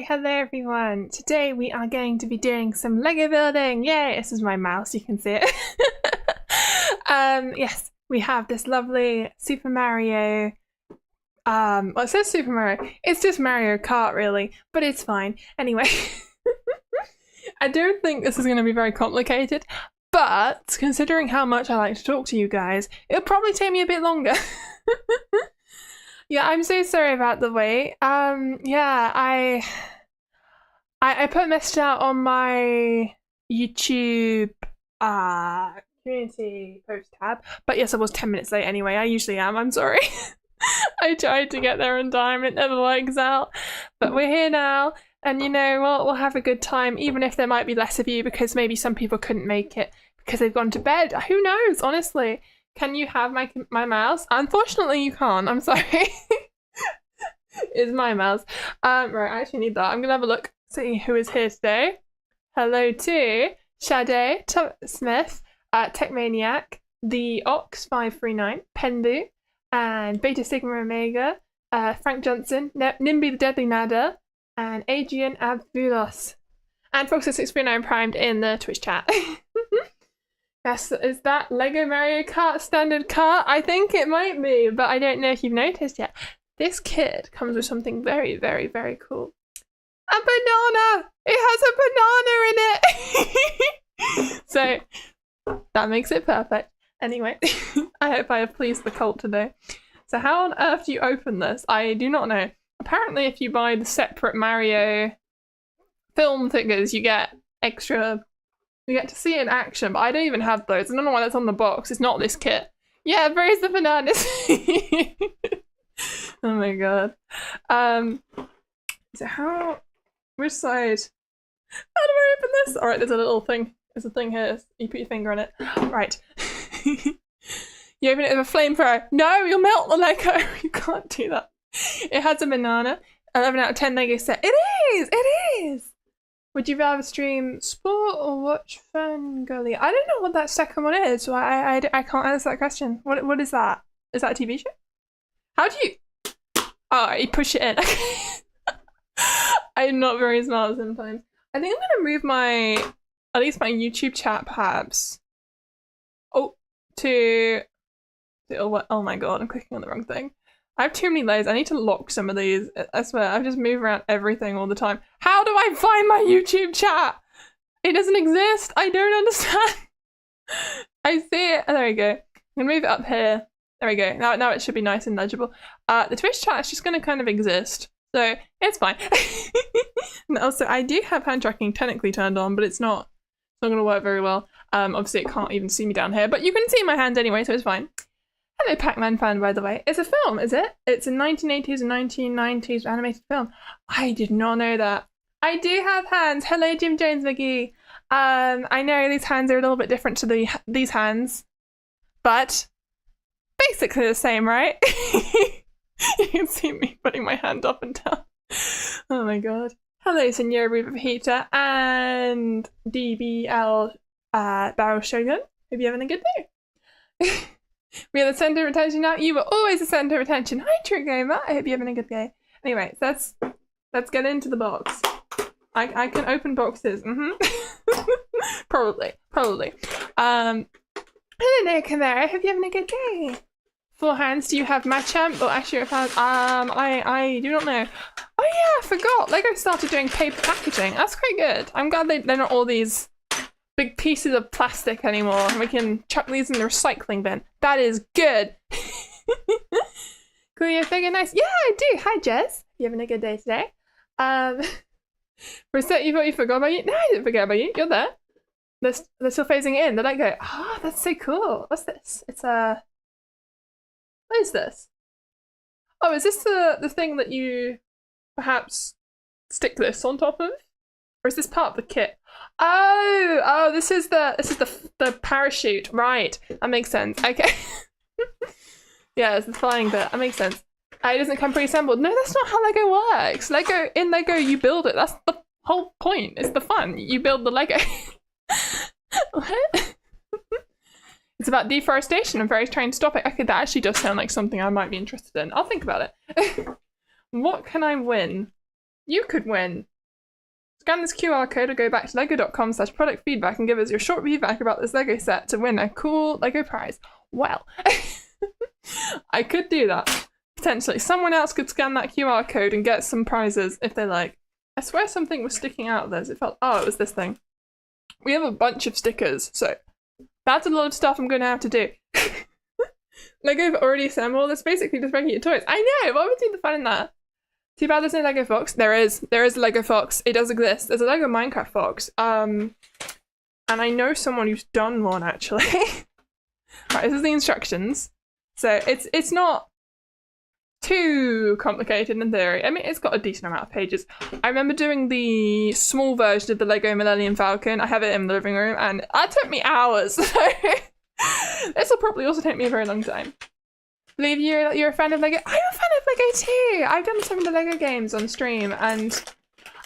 Hello everyone! Today we are going to be doing some Lego building! Yay! This is my mouse, you can see it. Yes, we have this lovely Super Mario, well it says Super Mario, it's just Mario Kart really, but it's fine. Anyway, I don't think this is going to be very complicated, but considering how much I like to talk to you guys, it'll probably take me a bit longer. Yeah, I'm so sorry about the wait. Yeah, I put a message out on my YouTube community post tab, but yes, I was 10 minutes late anyway. I usually am. I'm sorry. I tried to get there on time. It never works out, but we're here now, and you know, we'll have a good time, even if there might be less of you because maybe some people couldn't make it because they've gone to bed. Who knows? Honestly. Can you have my mouse? Unfortunately, you can't. I'm sorry. It's my mouse. Right, I actually need that. I'm gonna have a look, see who is here today. Hello to Shade, Smith, Techmaniac, the Ox539, Pendu, and Beta Sigma Omega, Frank Johnson, Nimby the Deadly Nada, and Adrian Abdulos. And Fox639 primed in the Twitch chat. Yes, is that Lego Mario Kart standard cart? I think it might be, but I don't know if you've noticed yet. This kit comes with something very, very, very cool. A banana! It has a banana in it! So, that makes it perfect. Anyway, I hope I have pleased the cult today. So how on earth do you open this? I do not know. Apparently if you buy the separate Mario film figures, you get extra... You get to see it in action, but I don't even have those. I don't know why that's on the box. It's not this kit. Yeah, raise the bananas. Oh my god. So how... Which side? How do I open this? Alright, there's a little thing. There's a thing here. You put your finger on it. Right. You open it with a flamethrower. No, you'll melt the Lego. You can't do that. It has a banana. 11 out of 10 Lego set. It is! It is! Would you rather stream sport or watch Fangirly? I don't know what that second one is, so I can't answer that question. What is that? Is that a TV show? How do you... Oh, you push it in. I'm not very smart sometimes. I think I'm gonna move my... At least my YouTube chat, perhaps. Oh, oh my god, I'm clicking on the wrong thing. I have too many layers. I need to lock some of these. I swear, I just move around everything all the time. How do I find my YouTube chat? It doesn't exist. I don't understand. I see it. Oh, there we go. I'm gonna move it up here. There we go. Now it should be nice and legible. The Twitch chat is just gonna kind of exist. So it's fine. And also, I do have hand tracking technically turned on, but it's not gonna work very well. Obviously it can't even see me down here, but you can see my hand anyway, so it's fine. Hello Pac-Man fan, by the way. It's a film, is it? It's a 1980s and 1990s animated film. I did not know that. I do have hands. Hello Jim Jones McGee. I know these hands are a little bit different to these hands, but basically the same, right? You can see me putting my hand up and down. Oh my god. Hello Senor Rubahita and DBL Barrel Shogun. Hope you're having a good day. We are the centre of attention now. You were always the centre of attention. Hi True Gamer. I hope you're having a good day. Anyway, so let's get into the box. I can open boxes. Probably. Hello there, Chimera. I hope you're having a good day. 4 hands. Do you have Machamp or Ashura fans? I do not know. Oh yeah, I forgot. Lego started doing paper packaging. That's quite good. I'm glad they're not all these big pieces of plastic anymore. We can chuck these in the recycling bin. That is good. Cool, your figure nice. Yeah, I do. Hi, Jess. You having a good day today? For a sec, you thought you forgot about you? No, I didn't forget about you. You're there. They're still phasing it in. They're like, oh, that's so cool. What's this? It's a... What is this? Oh, is this the thing that you perhaps stick this on top of? Or is this part of the kit? Oh, this is the parachute. Right, that makes sense. Okay. Yeah, it's the flying bit. That makes sense. It doesn't come pre-assembled. No, that's not how Lego works. In Lego, you build it. That's the whole point. It's the fun. You build the Lego. What? It's about deforestation and various trying to stop it. Okay, that actually does sound like something I might be interested in. I'll think about it. What can I win? You could win. Scan this QR code or go back to lego.com/product feedback and give us your short feedback about this Lego set to win a cool Lego prize. Well, I could do that. Potentially. Someone else could scan that QR code and get some prizes if they like. I swear something was sticking out of this. It was this thing. We have a bunch of stickers, so that's a lot of stuff I'm going to have to do. Lego already assembled. It's basically just making your toys. I know! What would be the fun in that? Too bad there's no Lego Fox. There is a Lego Fox. It does exist. There's a Lego Minecraft Fox. And I know someone who's done one, actually. Right, this is the instructions. So it's not too complicated in theory. I mean, it's got a decent amount of pages. I remember doing the small version of the Lego Millennium Falcon. I have it in the living room, and that took me hours. So this will probably also take me a very long time. Believe you're a fan of Lego? I'm a fan of Lego too! I've done some of the Lego games on stream, and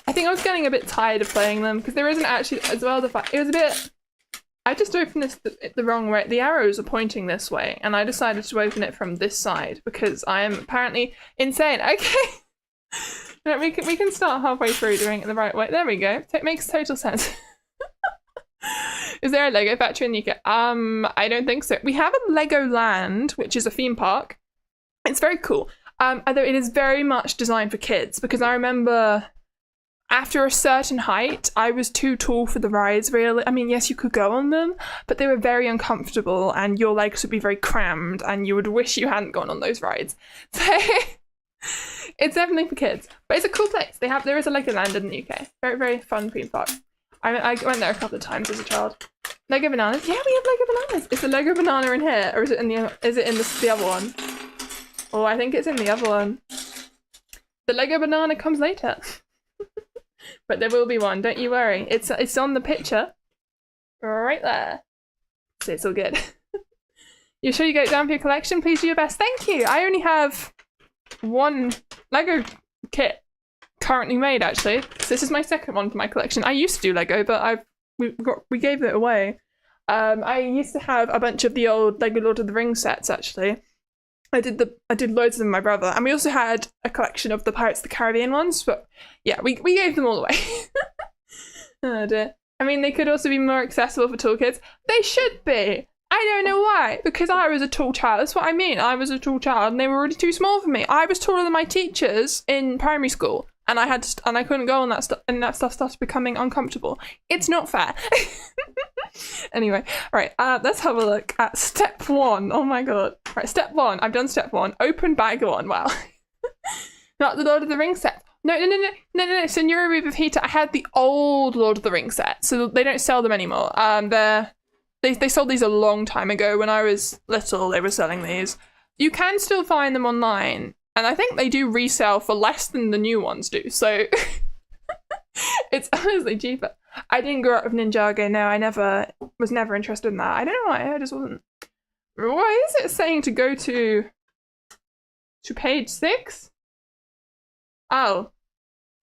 I think I was getting a bit tired of playing them, because there isn't actually, as well, it was a bit I just opened this the wrong way. The arrows are pointing this way, and I decided to open it from this side because I am apparently insane. Okay. No, we can start halfway through doing it the right way. There we go. It makes total sense. Is there a Lego factory in the UK? I don't think so. We have a Legoland, which is a theme park. It's very cool. Although it is very much designed for kids, because I remember after a certain height, I was too tall for the rides, really. I mean, yes, you could go on them, but they were very uncomfortable and your legs would be very crammed and you would wish you hadn't gone on those rides. So it's definitely for kids, but it's a cool place. There is a Legoland in the UK. Very, very fun theme park. I went there a couple of times as a child. Lego bananas? Yeah, we have Lego bananas. Is the Lego banana in here, or is it in the other one? Oh, I think it's in the other one. The Lego banana comes later. But there will be one, don't you worry. It's on the picture. Right there. So it's all good. You sure you get it down for your collection? Please do your best. Thank you! I only have one Lego kit currently made, actually. So this is my second one for my collection. I used to do Lego, but we gave it away. I used to have a bunch of the old Lego Lord of the Rings sets, actually. I did loads of them with my brother, and we also had a collection of the Pirates of the Caribbean ones, but yeah, we gave them all away. Oh dear. I mean, they could also be more accessible for tall kids. They should be! I don't know why, because I was a tall child. That's what I mean. I was a tall child and they were already too small for me. I was taller than my teachers in primary school, and I couldn't go on that stuff, and that stuff started becoming uncomfortable. It's not fair. Anyway, right, let's have a look at step 1. Oh my god. Right, step 1. I've done step 1. Open bag 1. Wow. Not the Lord of the Rings set. No. So Nero Reaver Heater, I had the old Lord of the Rings set, so they don't sell them anymore. They sold these a long time ago. When I was little, they were selling these. You can still find them online, and I think they do resell for less than the new ones do, so it's honestly cheaper. I didn't grow up with Ninjago, no, I was never interested in that. I don't know why, I just wasn't. Why is it saying to go to page 6? Oh,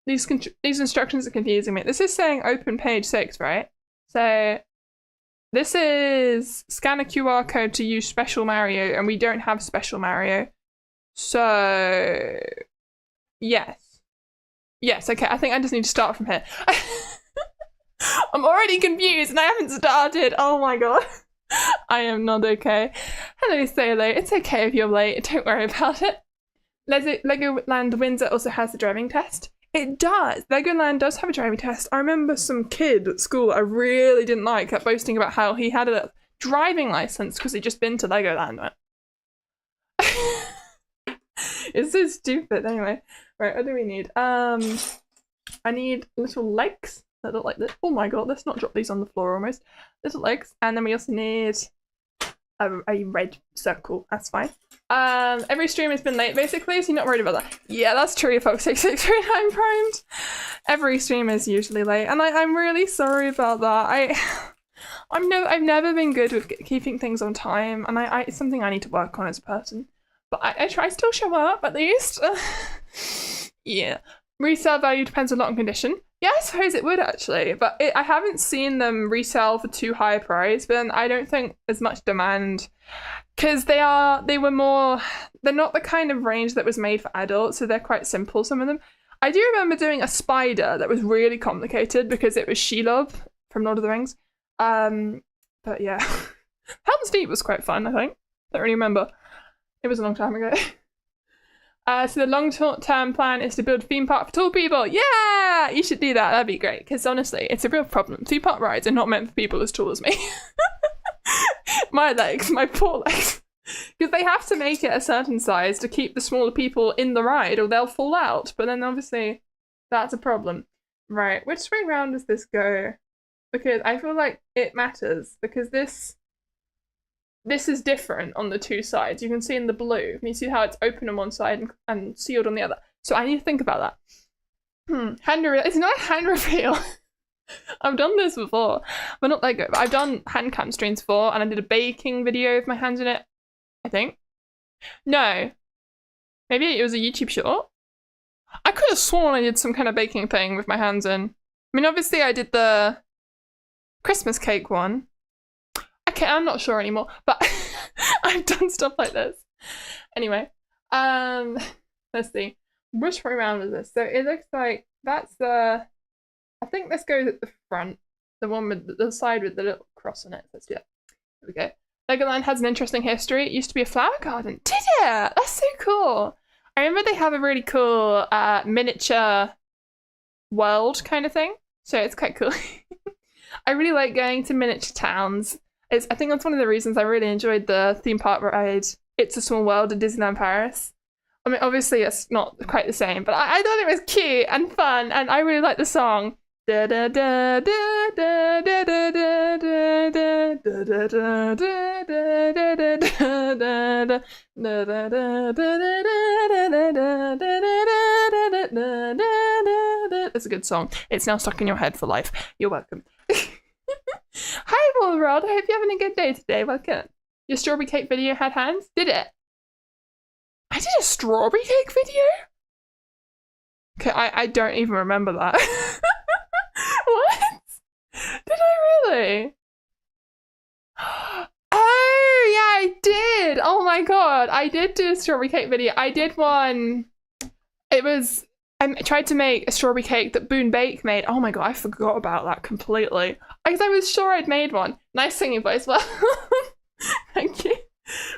these instructions are confusing me. This is saying open page 6, right? So this is scan a QR code to use Special Mario, and we don't have Special Mario. So yes, okay, I think I just need to start from here. I'm already confused and I haven't started. Oh my god. I am not okay. Hello, so late. It's okay if you're late. Don't worry about it. Legoland Windsor also has the driving test. It does. Legoland does have a driving test. I remember some kid at school I really didn't like kept boasting about how he had a driving license because he'd just been to Legoland. It's so stupid. Anyway, right, what do we need? I need little legs that look like this. Oh my god, let's not drop these on the floor almost. Little legs. And then we also need a red circle. That's fine. Every stream has been late basically, so you're not worried about that. Yeah, that's true, folks. 663 primed. Every stream is usually late, and I'm really sorry about that. I've never been good with keeping things on time, and it's something I need to work on as a person. But I try to still show up at least. Yeah. Resale value depends a lot on condition. Yeah, I suppose it would actually, but I haven't seen them resell for too high a price, but I don't think there's much demand because they're not the kind of range that was made for adults, so they're quite simple, some of them. I do remember doing a spider that was really complicated because it was Shelob from Lord of the Rings. But yeah. Helm's Deep was quite fun, I think. Don't really remember. It was a long time ago. So the long-term plan is to build a theme park for tall people. Yeah! You should do that. That'd be great. Because honestly, it's a real problem. Theme park rides are not meant for people as tall as me. My legs, my poor legs. Because they have to make it a certain size to keep the smaller people in the ride or they'll fall out. But then obviously, that's a problem. Right, which way round does this go? Because I feel like it matters. Because this is different on the two sides. You can see in the blue. You see how it's open on one side and sealed on the other. So I need to think about that. Hand reveal. It's not a hand reveal. I've done this before. But not Lego. But I've done hand cam streams before, and I did a baking video with my hands in it. I think. No. Maybe it was a YouTube short. I could have sworn I did some kind of baking thing with my hands in. I mean, obviously I did the Christmas cake one. Okay, I'm not sure anymore, but I've done stuff like this. Anyway, let's see. Which way around is this? So it looks like that's the, I think this goes at the front, the one with the side with the little cross on it. Let's do that. There we go. Legoland has an interesting history. It used to be a flower garden. Did it? That's so cool. I remember they have a really cool miniature world kind of thing. So it's quite cool. I really like going to miniature towns. I think that's one of the reasons I really enjoyed the theme park ride It's a Small World at Disneyland Paris. I mean, obviously it's not quite the same, but I thought it was cute and fun, and I really like the song. It's a good song. It's now stuck in your head for life. You're welcome. Hi, world. I hope you're having a good day today. Welcome. Your strawberry cake video had hands? Did it? I did a strawberry cake video? Okay, I don't even remember that. What? Did I really? Oh, yeah, I did. Oh my god. I did do a strawberry cake video. I did one. It was, I tried to make a strawberry cake that Boone Bake made. Oh my god, I forgot about that completely. Because I was sure I'd made one. Nice singing voice. Well, thank you.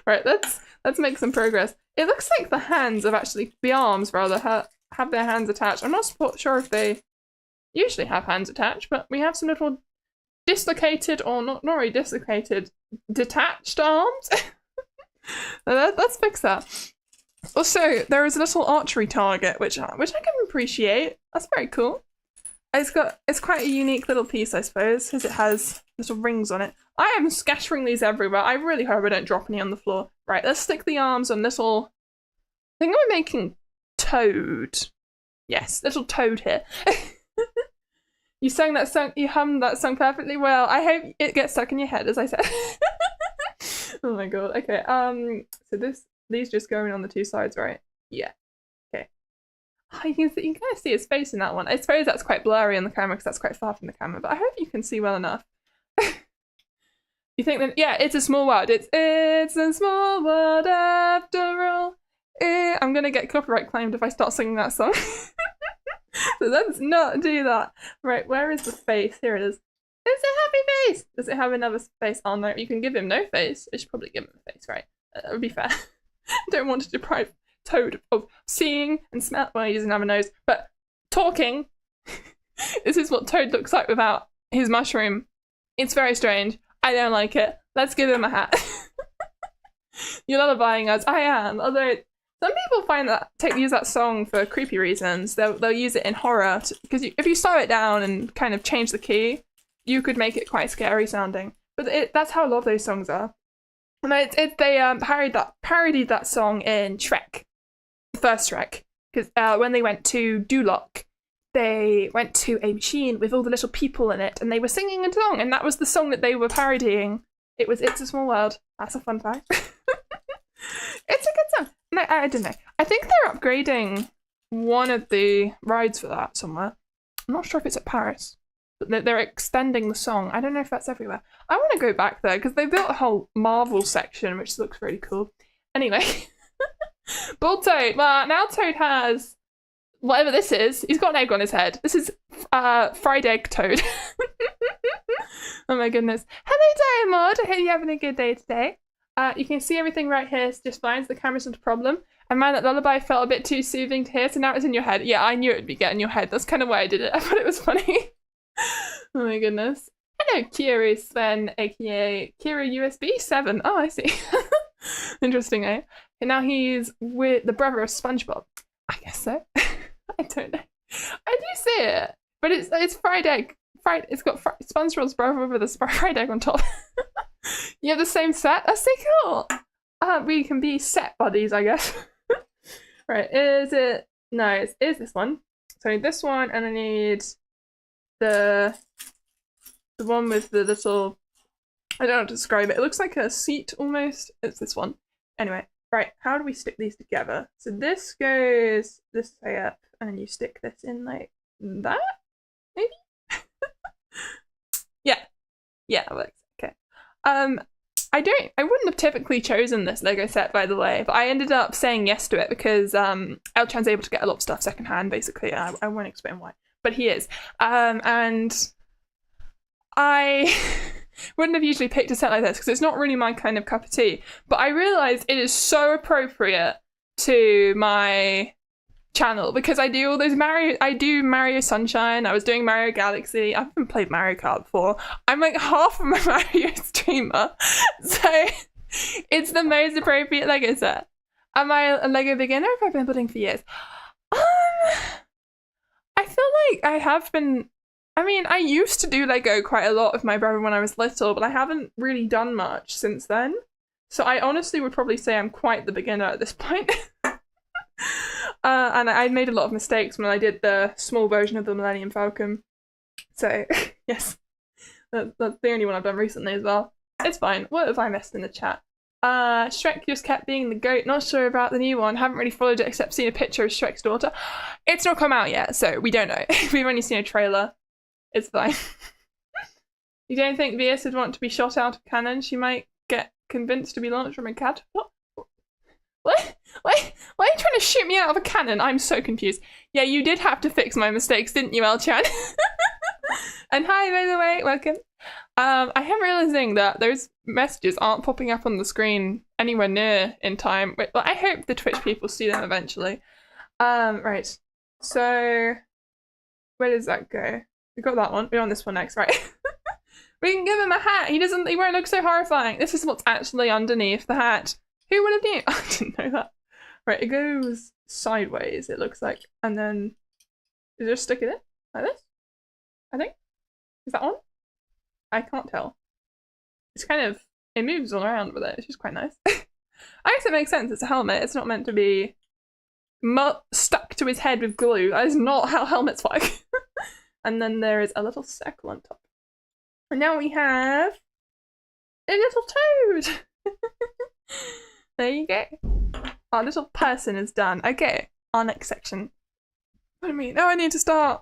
Right, let's make some progress. It looks like the hands have actually, the arms rather, have their hands attached. I'm not sure if they usually have hands attached, but we have some little dislocated, or not really dislocated, detached arms. Let's fix that. Also, there is a little archery target, which I can appreciate. That's very cool. It's quite a unique little piece, I suppose, because it has little rings on it. I am scattering these everywhere. I really hope I don't drop any on the floor. Right, let's stick the arms on little, I think I'm making Toad. Yes, little Toad here. You sang that song, you hummed that song perfectly well. I hope it gets stuck in your head, as I said. Oh my god, okay. So these just going on the two sides, right? Yeah. Okay. Oh, you can kind of see his face in that one. I suppose that's quite blurry on the camera because that's quite far from the camera, but I hope you can see well enough. You think that, yeah, it's a small world. It's a small world after all. I'm gonna get copyright claimed if I start singing that song. So let's not do that. Right, where is the face? Here it is. It's a happy face! Does it have another face? Oh no, you can give him no face. I should probably give him a face, right? That would be fair. I don't want to deprive Toad of seeing and smell. Well, he doesn't have a nose, but talking. This is what Toad looks like without his mushroom. It's very strange. I don't like it. Let's give him a hat. You're lullabying us. I am. Although some people find that use that song for creepy reasons. They'll use it in horror because if you slow it down and kind of change the key, you could make it quite scary sounding. But that's how a lot of those songs are. And they parodied that song in Shrek, the first Shrek, because when they went to Duloc, they went to a machine with all the little people in it, and they were singing a song, and that was the song that they were parodying. It was "It's a Small World." That's a fun fact. It's a good song. I don't know. I think they're upgrading one of the rides for that somewhere. I'm not sure if it's at Paris, but they're extending the song. I don't know if that's everywhere. I want to go back there because they built a whole Marvel section, which looks really cool. Anyway, Bald Toad. Well, now Toad has whatever this is. He's got an egg on his head. This is fried egg Toad. Oh my goodness. Hello, Diamond. I hope you're having a good day today. You can see everything right here. It's just fine. So the camera's not a problem. And man, that lullaby felt a bit too soothing to hear, so now it's in your head. Yeah, I knew it would be getting your head. That's kind of why I did it. I thought it was funny. Oh my goodness. Hello, Kira Sven, aka Kira USB 7. Oh, I see. Interesting, eh? And now he's with the brother of SpongeBob. I guess so. I don't know. I do see it, but it's fried egg. It's got SpongeBob's brother with a fried egg on top. You have the same set? That's so cool. We can be set buddies, I guess. Right, is it? No, it is this one. So I need this one, and I need the one with the little, I don't know how to describe it. It looks like a seat almost. It's this one. Anyway, right, how do we stick these together? So this goes this way up, and then you stick this in like that, maybe? Yeah, that works. Okay. I wouldn't have typically chosen this Lego set, by the way, but I ended up saying yes to it because Elchan's able to get a lot of stuff secondhand, basically. I won't explain why, but he is. And I wouldn't have usually picked a set like this because it's not really my kind of cup of tea, but I realised it is so appropriate to my channel because I do all those Mario Sunshine, I was doing Mario Galaxy, I've even played Mario Kart before. I'm like half of a Mario streamer, so it's the most appropriate Lego set. Am I a Lego beginner or have I been building for years? I feel like I have been. I mean, I used to do Lego quite a lot with my brother when I was little, but I haven't really done much since then. So I honestly would probably say I'm quite the beginner at this point. And I made a lot of mistakes when I did the small version of the Millennium Falcon. So, yes, that's the only one I've done recently as well. It's fine. What have I missed in the chat? Shrek just kept being the goat. Not sure about the new one. Haven't really followed it except seen a picture of Shrek's daughter. It's not come out yet, so we don't know. We've only seen a trailer. It's fine. You don't think Vieus would want to be shot out of cannon? She might get convinced to be launched from a catapult. What? Why are you trying to shoot me out of a cannon? I'm so confused. Yeah, you did have to fix my mistakes, didn't you, Elchan? And hi, by the way, welcome. I am realizing that those messages aren't popping up on the screen anywhere near in time. Well, I hope the Twitch people see them eventually. Right. So, where does that go? We got that one. We're on this one next, right? We can give him a hat. He won't look so horrifying. This is what's actually underneath the hat. Who would have knew? I didn't know that. Right, it goes sideways, it looks like. And then you just stick it in like this, I think. Is that on? I can't tell. It's kind of, it moves all around with it, which is quite nice. I guess it makes sense. It's a helmet. It's not meant to be stuck to his head with glue. That is not how helmets work. And then there is a little circle on top. And now we have a little toad. There you go. Our little person is done. Okay, our next section. What do you mean? No, I need to start.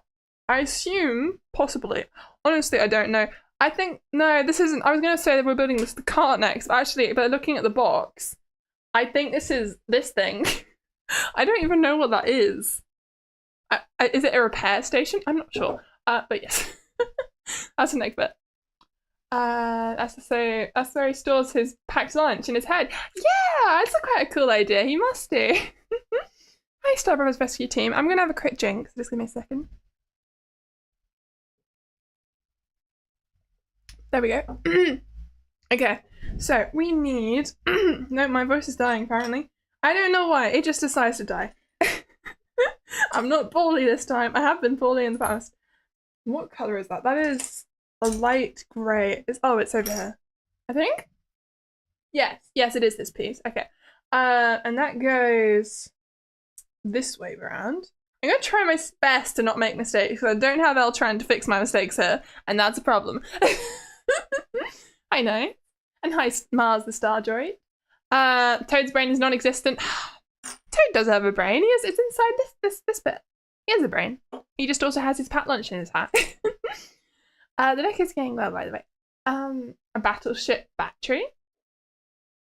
I assume, possibly. Honestly, I don't know. I think, no, this isn't. I was going to say that we're building the cart next, but actually, but looking at the box, I think this is this thing. I don't even know what that is. Is it a repair station? I'm not sure. But yes. That's the next bit. That's where he stores his packed lunch in his head. Yeah, that's quite a cool idea. He must do. Hi, Star Brothers Rescue Team. I'm gonna have a quick drink. So just give me a second. There we go. Okay, so we need. No, my voice is dying. Apparently, I don't know why. It just decides to die. I'm not poorly this time. I have been poorly in the past. What color is that? That is a light grey. It's over here. I think? Yes, it is this piece. Okay. And that goes this way around. I'm gonna try my best to not make mistakes, because I don't have Eltran to fix my mistakes here, and that's a problem. I know. And hi, Mars the Star Droid. Toad's brain is non-existent. Toad does have a brain. It's inside this bit. He has a brain. He just also has his packed lunch in his hat. The deck is getting well, by the way. A battleship battery.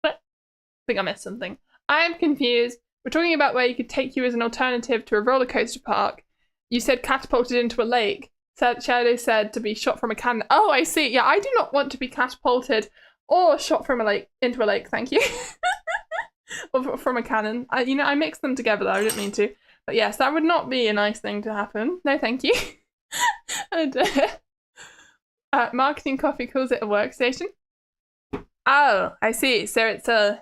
What? I think I missed something. I am confused. We're talking about where you could take you as an alternative to a roller coaster park. You said catapulted into a lake. Shadow said to be shot from a cannon. Oh, I see. Yeah, I do not want to be catapulted or shot from a lake into a lake. Thank you. Or from a cannon. I mixed them together though. I didn't mean to. But yes, that would not be a nice thing to happen. No, thank you. And, Marketing Coffee calls it a workstation. Oh, I see. So it's a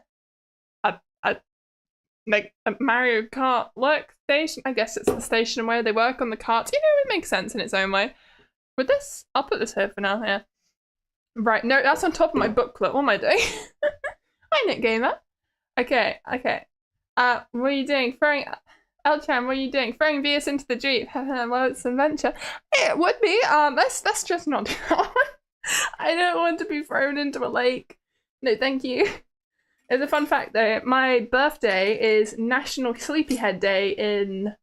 Mario Kart workstation. I guess it's the station where they work on the carts. It makes sense in its own way. With this, I'll put this here for now. Yeah. Right. No, that's on top of my booklet. What am I doing? Hi, Nick Gamer. Okay. What are you doing? Elchan, what are you doing? Throwing Vieus into the Jeep. Well, it's an adventure. It would be. Let's just not do that. I don't want to be thrown into a lake. No, thank you. There's a fun fact though. My birthday is National Sleepyhead Day in, I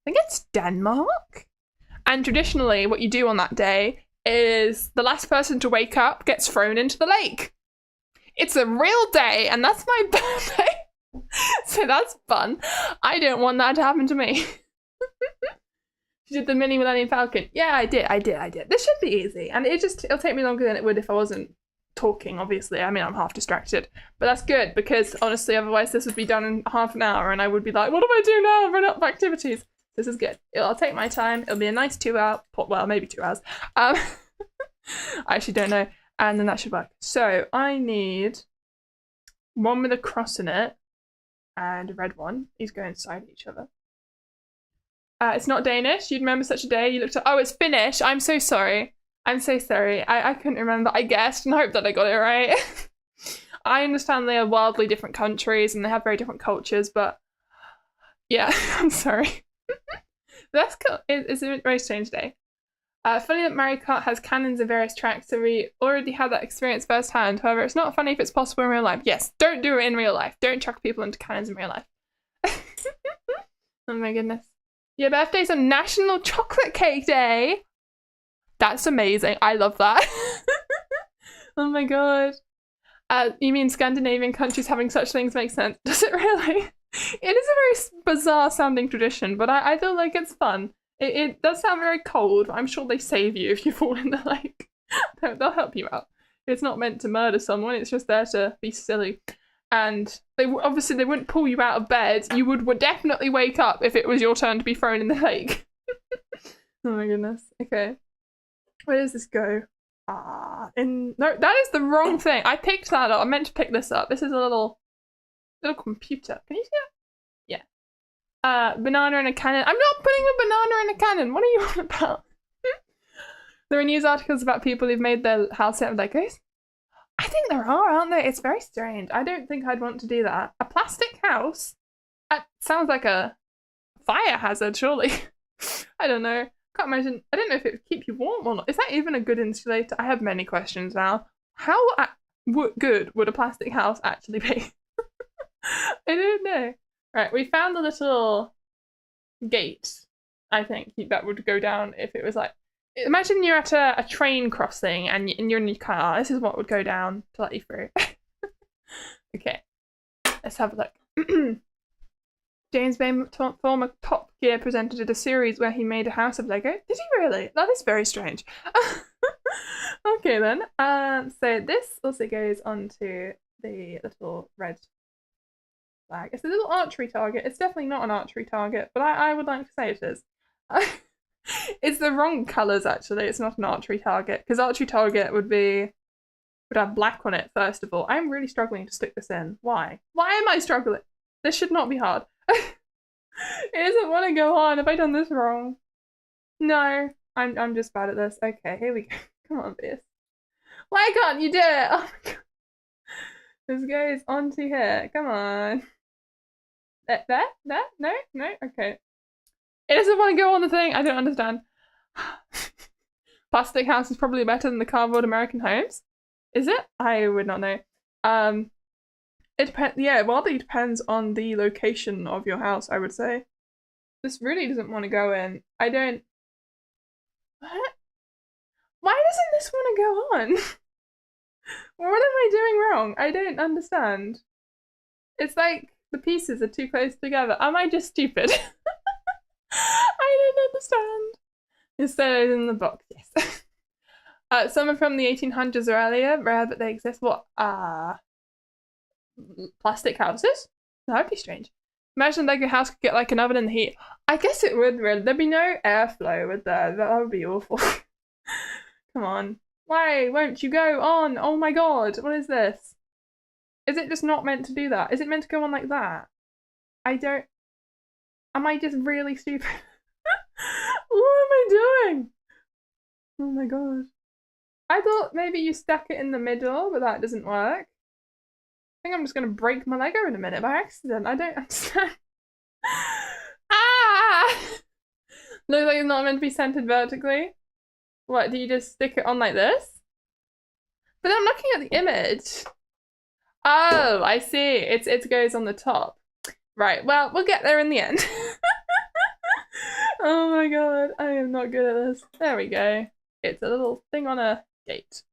think it's Denmark. And traditionally, what you do on that day is the last person to wake up gets thrown into the lake. It's a real day, and that's my birthday. So that's fun. I don't want that to happen to me. You did the mini Millennium Falcon. Yeah, I did. This should be easy. And it'll take me longer than it would if I wasn't talking, obviously. I mean, I'm half distracted. But that's good, because honestly, otherwise this would be done in half an hour, and I would be like, what do I do now? I've run out of activities. This is good. I'll take my time. It'll be a nice 2 hour, well, maybe 2 hours. I actually don't know. And then that should work. So I need one with a cross in it and a red one. These go inside each other. It's not Danish. You'd remember such a day. You looked at, oh, it's Finnish. I'm so sorry. I'm so sorry. I couldn't remember. I guessed and hoped that I got it right. I understand they are wildly different countries and they have very different cultures, but yeah, I'm sorry. That's cool. It's a very strange day. Funny that Mario Kart has cannons in various tracks, so we already had that experience firsthand. However, it's not funny if it's possible in real life. Yes, don't do it in real life. Don't chuck people into cannons in real life. Oh my goodness. Your birthday's on National Chocolate Cake Day. That's amazing. I love that. Oh my god. You mean Scandinavian countries having such things make sense? Does it really? It is a very bizarre sounding tradition, but I feel like it's fun. It does sound very cold, but I'm sure they save you if you fall in the lake. They'll help you out. It's not meant to murder someone, it's just there to be silly. And obviously they wouldn't pull you out of bed. You would definitely wake up if it was your turn to be thrown in the lake. Oh my goodness. Okay. Where does this go? No, that is the wrong thing. I picked that up. I meant to pick this up. This is a little computer. Can you see it? Yeah. Banana in a cannon. I'm not putting a banana in a cannon. What are you on about? There are news articles about people who've made their house out of Legos. I think there are, aren't there? It's very strange. I don't think I'd want to do that. A plastic house? That sounds like a fire hazard, surely. I don't know. Can't imagine. I don't know if it would keep you warm or not. Is that even a good insulator? I have many questions now. How good would a plastic house actually be? I don't know. Right, we found the little gate. I think that would go down if it was like. Imagine you're at a train crossing and you're in your car. This is what would go down to let you through. Okay, let's have a look. James Bay, former Top Gear, presented a series where he made a house of Lego. Did he really? That is very strange. Okay then. So this also goes onto the little red flag. It's a little archery target. It's definitely not an archery target, but I would like to say it is. It's the wrong colours actually. It's not an archery target because archery target would have black on it first of all. I'm really struggling to stick this in. Why? Why am I struggling? This should not be hard. It doesn't want to go on. Have I done this wrong? No, I'm just bad at this. Okay, here we go. Come on, Vieus. Why can't you do it? Oh my god. This goes onto here. Come on. There? No? Okay. It doesn't want to go on the thing. I don't understand. Plastic house is probably better than the cardboard American homes. Is it? I would not know. It depends. Yeah, well, it depends on the location of your house, I would say. This really doesn't want to go in. I don't. What? Why doesn't this want to go on? What am I doing wrong? I don't understand. It's like the pieces are too close together. Am I just stupid? I don't understand. Instead, in the box, yes. Some are from the 1800s or earlier, rare but they exist. What? Plastic houses? That would be strange. Imagine like a house could get like an oven in the heat. I guess it would, really. There'd be no airflow with that. That would be awful. Come on. Why won't you go on? Oh my god, what is this? Is it just not meant to do that? Is it meant to go on like that? I don't... Am I just really stupid? What am I doing? Oh my god. I thought maybe you stuck it in the middle, but that doesn't work. I think I'm just gonna break my Lego in a minute by accident. I don't understand. Ah! Looks like it's not meant to be centered vertically. What, do you just stick it on like this? But I'm looking at the image. Oh, I see. It goes on the top. Right, well, we'll get there in the end. Oh my god, I am not good at this. There we go. It's a little thing on a gate.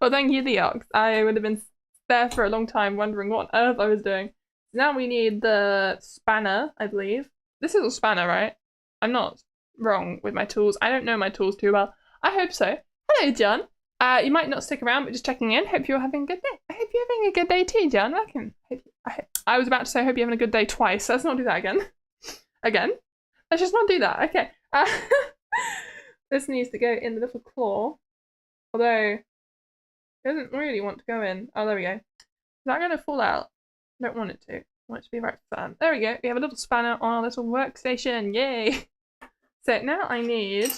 Well, thank you, the ox. I would have been there for a long time wondering what on earth I was doing. Now we need the spanner, I believe. This is a spanner, right? I'm not wrong with my tools. I don't know my tools too well. I hope so. Hello, John. You might not stick around, but just checking in. Hope you're having a good day. I hope you're having a good day too, John. I was about to say I hope you're having a good day twice. Let's not do that again. Again? Let's just not do that. Okay. This needs to go in the little claw. Although, it doesn't really want to go in. Oh, there we go. Is that going to fall out? I don't want it to. I want it to be right firm. There we go. We have a little spanner on our little workstation. Yay! So now I need...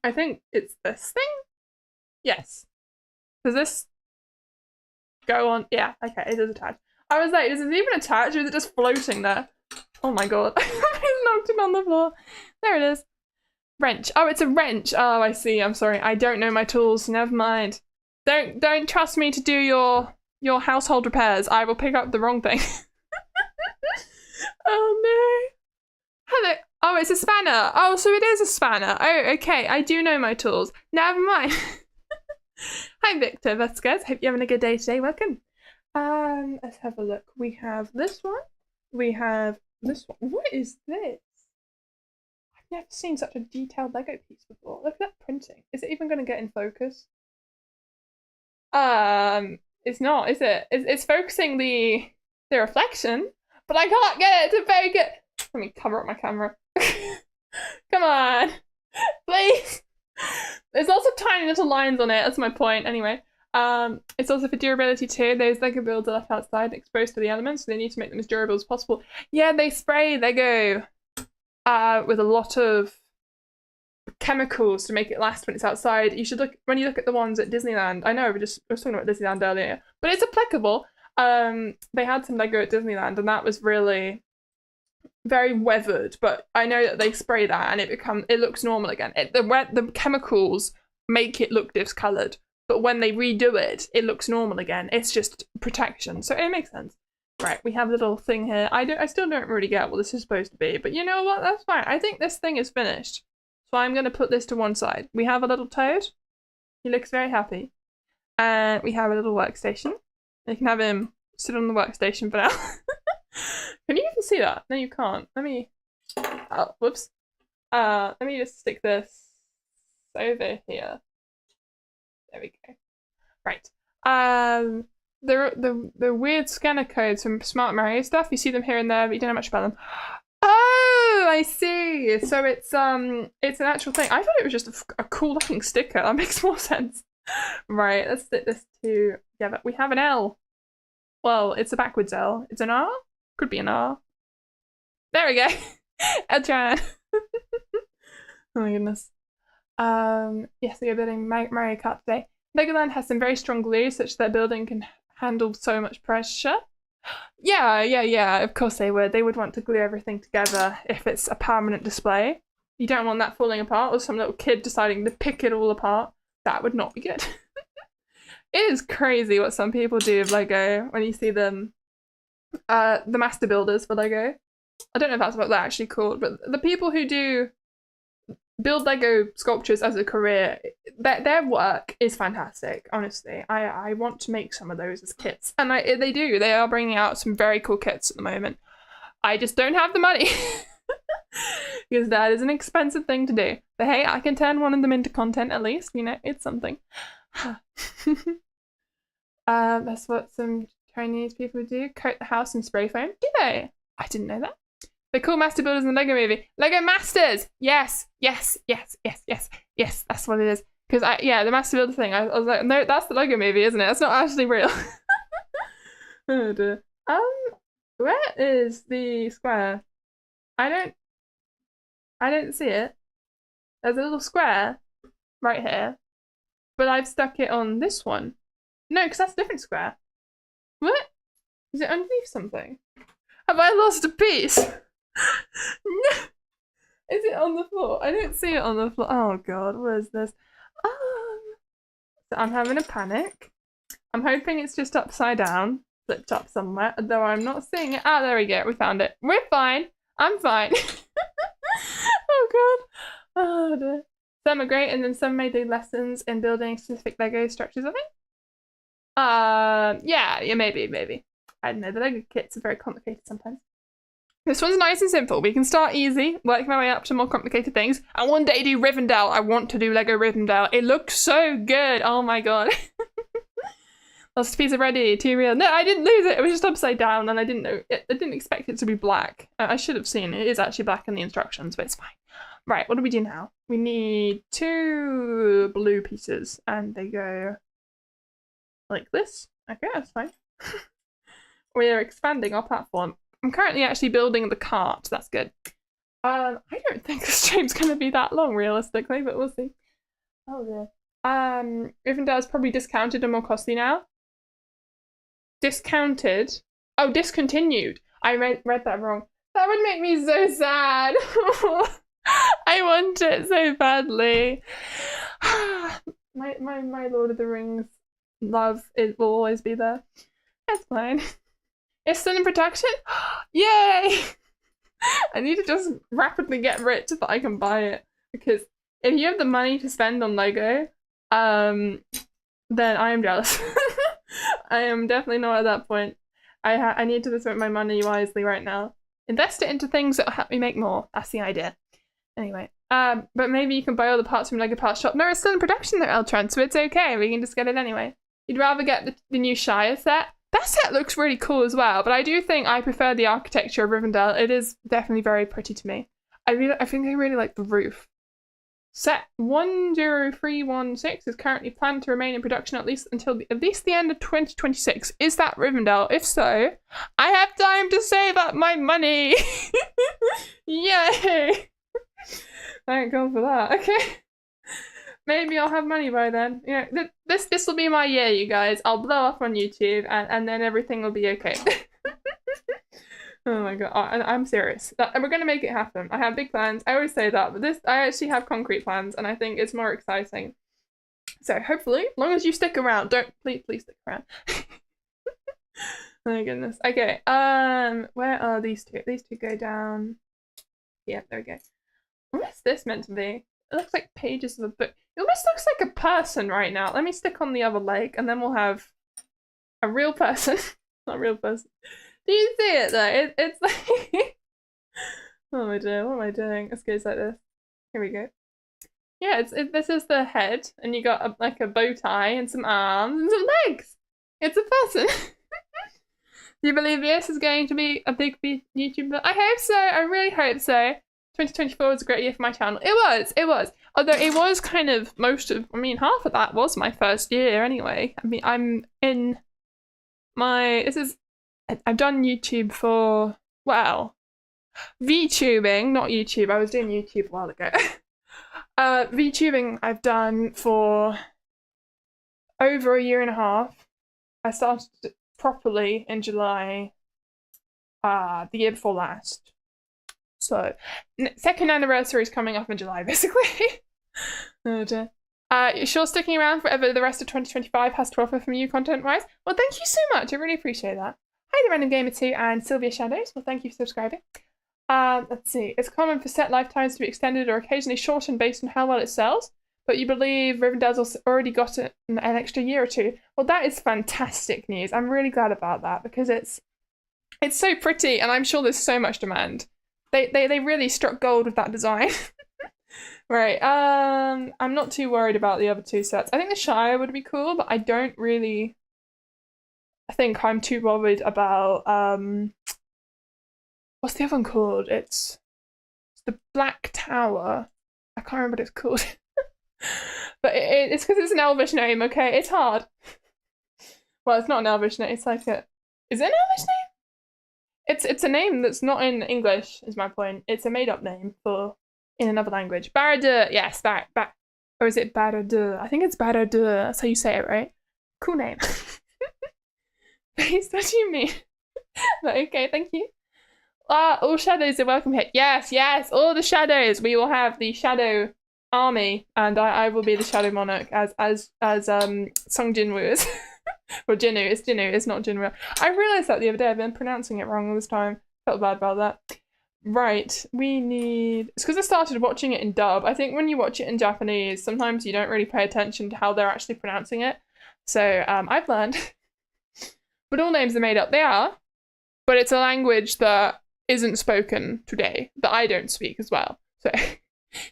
I think it's this thing? Yes. Does this go on? Yeah, okay, it is attached. I was like, is it even attached or is it just floating there? Oh my god. I knocked it on the floor. There it is. Wrench. Oh, it's a wrench. Oh, I see. I'm sorry. I don't know my tools. Never mind. Don't trust me to do your household repairs. I will pick up the wrong thing. Oh no. Hello. Oh, it's a spanner. Oh, so it is a spanner. Oh, okay. I do know my tools. Never mind. Hi, Victor. That's good. Hope you're having a good day today. Welcome. Let's have a look. We have this one. We have this one. What is this? I've never seen such a detailed Lego piece before. Look at that printing. Is it even going to get in focus? It's not, is it? It's focusing the reflection, but I can't get it to focus. Let me cover up my camera. Come on, please. There's lots of tiny little lines on it. That's my point. Anyway, it's also for durability too. Those Lego builds are left outside, exposed to the elements, so they need to make them as durable as possible. Yeah, they spray Lego with a lot of chemicals to make it last when it's outside. You should look when you look at the ones at Disneyland. I know I was talking about Disneyland earlier, but it's applicable. They had some Lego at Disneyland, and that was really very weathered. But I know that they spray that, and it looks normal again. The chemicals make it look discolored, but when they redo it, it looks normal again. It's just protection, so it makes sense. Right, we have a little thing here. I still don't really get what this is supposed to be, but you know what? That's fine. I think this thing is finished. So I'm going to put this to one side. We have a little toad. He looks very happy. And we have a little workstation. You can have him sit on the workstation for now. Can you even see that? No, you can't. Let me... Oh, whoops. Let me just stick this over here. There we go. Right. The weird scanner codes from Smart Mario stuff. You see them here and there, but you don't know much about them. Oh, I see. So it's an actual thing. I thought it was just a cool looking sticker. That makes more sense. Right, let's stick this together. We have an L. Well, it's a backwards L. It's an R? Could be an R. There we go. Adrian. Oh my goodness. Yes, we are building Mario Kart today. Legoland has some very strong glue such that building can handle so much pressure. Yeah, of course they would. They would want to glue everything together if it's a permanent display. You don't want that falling apart or some little kid deciding to pick it all apart. That would not be good. It is crazy what some people do with Lego when you see them. The master builders for Lego. I don't know if that's what they're actually called, but the people who do build Lego sculptures as a career, their work is fantastic, honestly. I want to make some of those as kits. And they do. They are bringing out some very cool kits at the moment. I just don't have the money. Because that is an expensive thing to do. But hey, I can turn one of them into content at least. You know, it's something. That's what some Chinese people do. Coat the house in spray foam. Do they? I didn't know that. They're cool master builders in the Lego movie. Lego Masters! Yes, that's what it is. Because the master builder thing, I was like, no, that's the Lego movie, isn't it? That's not actually real. Oh dear. Where is the square? I don't see it. There's a little square right here. But I've stuck it on this one. No, because that's a different square. What? Is it underneath something? Have I lost a piece? No. Is it on the floor? I don't see it on the floor. Oh god, what is this? So I'm having a panic. I'm hoping it's just upside down, flipped up somewhere, though I'm not seeing it. Ah, there we go. We found it. We're fine. I'm fine. Oh god. Oh dear. Some are great, and then some may do lessons in building specific Lego structures, I think. Yeah, maybe. I don't know, the Lego kits are very complicated sometimes. This one's nice and simple. We can start easy, work my way up to more complicated things, and one day do Rivendell. I want to do Lego Rivendell. It looks so good. Oh my god. Lost piece of ready, too real. No, I didn't lose it. It was just upside down, and I didn't know. I didn't expect it to be black. I should have seen it. It is actually black in the instructions, but it's fine. Right, what do we do now? We need 2 blue pieces, and they go like this. Okay, that's fine. We're expanding our platform. I'm currently actually building the cart. That's good. I don't think the stream's going to be that long, realistically, but we'll see. Oh dear. Rivendell is probably discounted and more costly now. Discounted? Oh, discontinued. I read that wrong. That would make me so sad. I want it so badly. my Lord of the Rings love will always be there. That's fine. It's still in production? Yay! I need to just rapidly get rich so that I can buy it. Because if you have the money to spend on Lego, then I am jealous. I am definitely not at that point. I need to spend my money wisely right now. Invest it into things that will help me make more. That's the idea. Anyway, but maybe you can buy all the parts from Lego Parts Shop. No, it's still in production though, Eltron, so it's okay. We can just get it anyway. You'd rather get the new Shire set? That set looks really cool as well, but I do think I prefer the architecture of Rivendell. It is definitely very pretty to me. I think I really like the roof. Set 10316 is currently planned to remain in production at least until at least the end of 2026. Is that Rivendell? If so, I have time to save up my money. Yay! Thank God for that. Okay. Maybe I'll have money by then. You know, this will be my year, you guys. I'll blow up on YouTube, and then everything will be okay. Oh my god, I'm serious. We're gonna make it happen. I have big plans. I always say that, but I actually have concrete plans, and I think it's more exciting. So hopefully, as long as you stick around, please stick around. Oh my goodness. Okay. Where are these two? These two go down. Yeah, there we go. What is this meant to be? It looks like pages of a book. It almost looks like a person right now. Let me stick on the other leg, and then we'll have a real person. Not a real person. Do you see it though? It's like... What am I doing? What am I doing? Let's go like this. Here we go. Yeah, this is the head, and you got like a bow tie and some arms and some legs. It's a person. Do you believe Vieus is going to be a big YouTuber? I hope so. I really hope so. 2024 was a great year for my channel. It was. Although it was kind of half of that was my first year anyway. I mean, I'm in my, I've done YouTube for, well, VTubing, not YouTube. I was doing YouTube a while ago. VTubing I've done for over a year and a half. I started properly in July, the year before last. So, second anniversary is coming up in July, basically. Oh dear. You're sure sticking around forever the rest of 2025 has to offer from you content-wise? Well, thank you so much. I really appreciate that. Hi, the Random Gamer 2 and Sylvia Shadows. Well, thank you for subscribing. Let's see. It's common for set lifetimes to be extended or occasionally shortened based on how well it sells, but you believe Rivendell's already got an extra year or two. Well, that is fantastic news. I'm really glad about that because it's so pretty, and I'm sure there's so much demand. They really struck gold with that design. Right, I'm not too worried about the other two sets. I think the Shire would be cool, but I don't really think I'm too worried about, what's the other one called? It's the Black Tower. I can't remember what it's called. But it's because it's an Elvish name, okay? It's hard. Well, it's not an Elvish name, it's like a... Is it an Elvish name? It's a name that's not in English, is my point. It's a made-up name for in another language. Barad-dûr, yes, or is it Barad-dûr? I think it's Barad-dûr. That's how you say it, right? Cool name. What do you mean? But okay, thank you. All shadows are welcome here. Yes, all the shadows. We will have the shadow army, and I will be the shadow monarch as Song Jinwoo is. Or Jinwoo, it's not Jinwoo. I realised that the other day. I've been pronouncing it wrong all this time. Felt bad about that. Right, we need... It's because I started watching it in dub. I think when you watch it in Japanese, sometimes you don't really pay attention to how they're actually pronouncing it. So I've learned. But all names are made up. They are. But it's a language that isn't spoken today, that I don't speak as well. So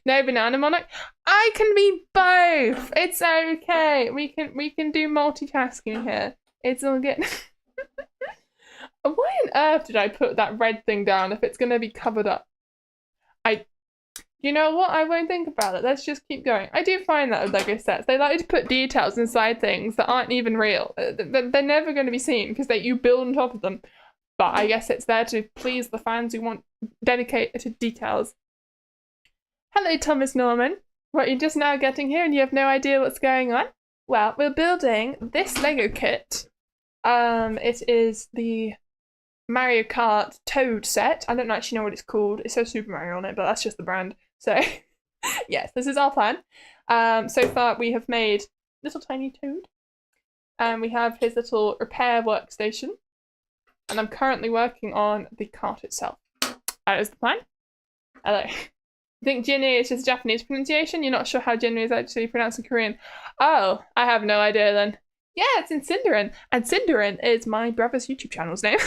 no banana monarch. I can be both. It's okay. We can do multitasking here. It's all good. Why on earth did I put that red thing down if it's gonna be covered up? You know what? I won't think about it. Let's just keep going. I do find that with Lego sets, they like to put details inside things that aren't even real. They're never going to be seen because you build on top of them. But I guess it's there to please the fans who want dedicated details. Hello, Thomas Norman. What, you're just now getting here and you have no idea what's going on? Well, we're building this Lego kit. It is the Mario Kart Toad set. I don't actually know what it's called. It says Super Mario on it, but that's just the brand. So, yes, this is our plan. So far, we have made little tiny Toad. And we have his little repair workstation. And I'm currently working on the cart itself. That is the plan. Hello. I think Jinny is just Japanese pronunciation. You're not sure how Jinny is actually pronounced in Korean. Oh, I have no idea then. Yeah, it's in Cinderin. And Cinderin is my brother's YouTube channel's name.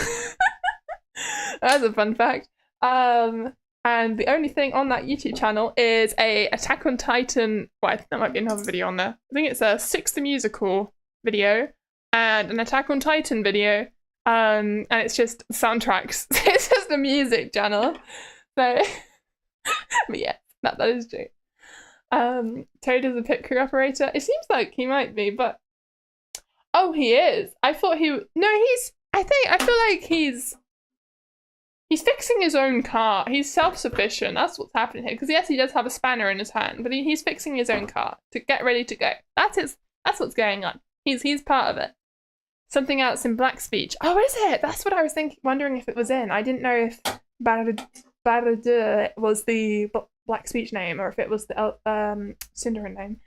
That's a fun fact. And the only thing on that YouTube channel is a Attack on Titan... Well, that might be another video on there. I think it's a Six the Musical video and an Attack on Titan video. And it's just soundtracks. It's just a music channel. So, but yeah, that is true. Toad is a pit crew operator. It seems like he might be, but oh, he is. I thought he. No, he's. I feel like he's fixing his own car. He's self-sufficient. That's what's happening here. Because yes, he does have a spanner in his hand, but he's fixing his own car to get ready to go. That's what's going on. He's part of it. Something else in black speech. Oh, is it? That's what I was wondering if it was in. I didn't know if Barade was the black speech name or if it was the Cinderin name.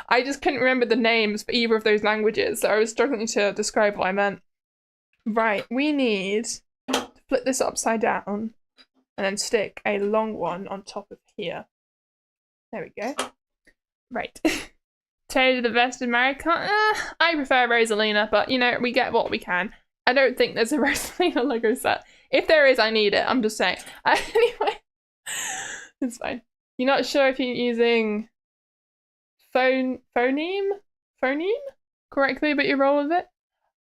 I just couldn't remember the names for either of those languages, so I was struggling to describe what I meant. Right, we need to flip this upside down and then stick a long one on top of here. There we go. Right. Toad the best in Mario Kart? I prefer Rosalina, but you know, we get what we can. I don't think there's a Rosalina Lego set. If there is, I need it. I'm just saying. Anyway, it's fine. You're not sure if you're using phoneme correctly, but you roll with it?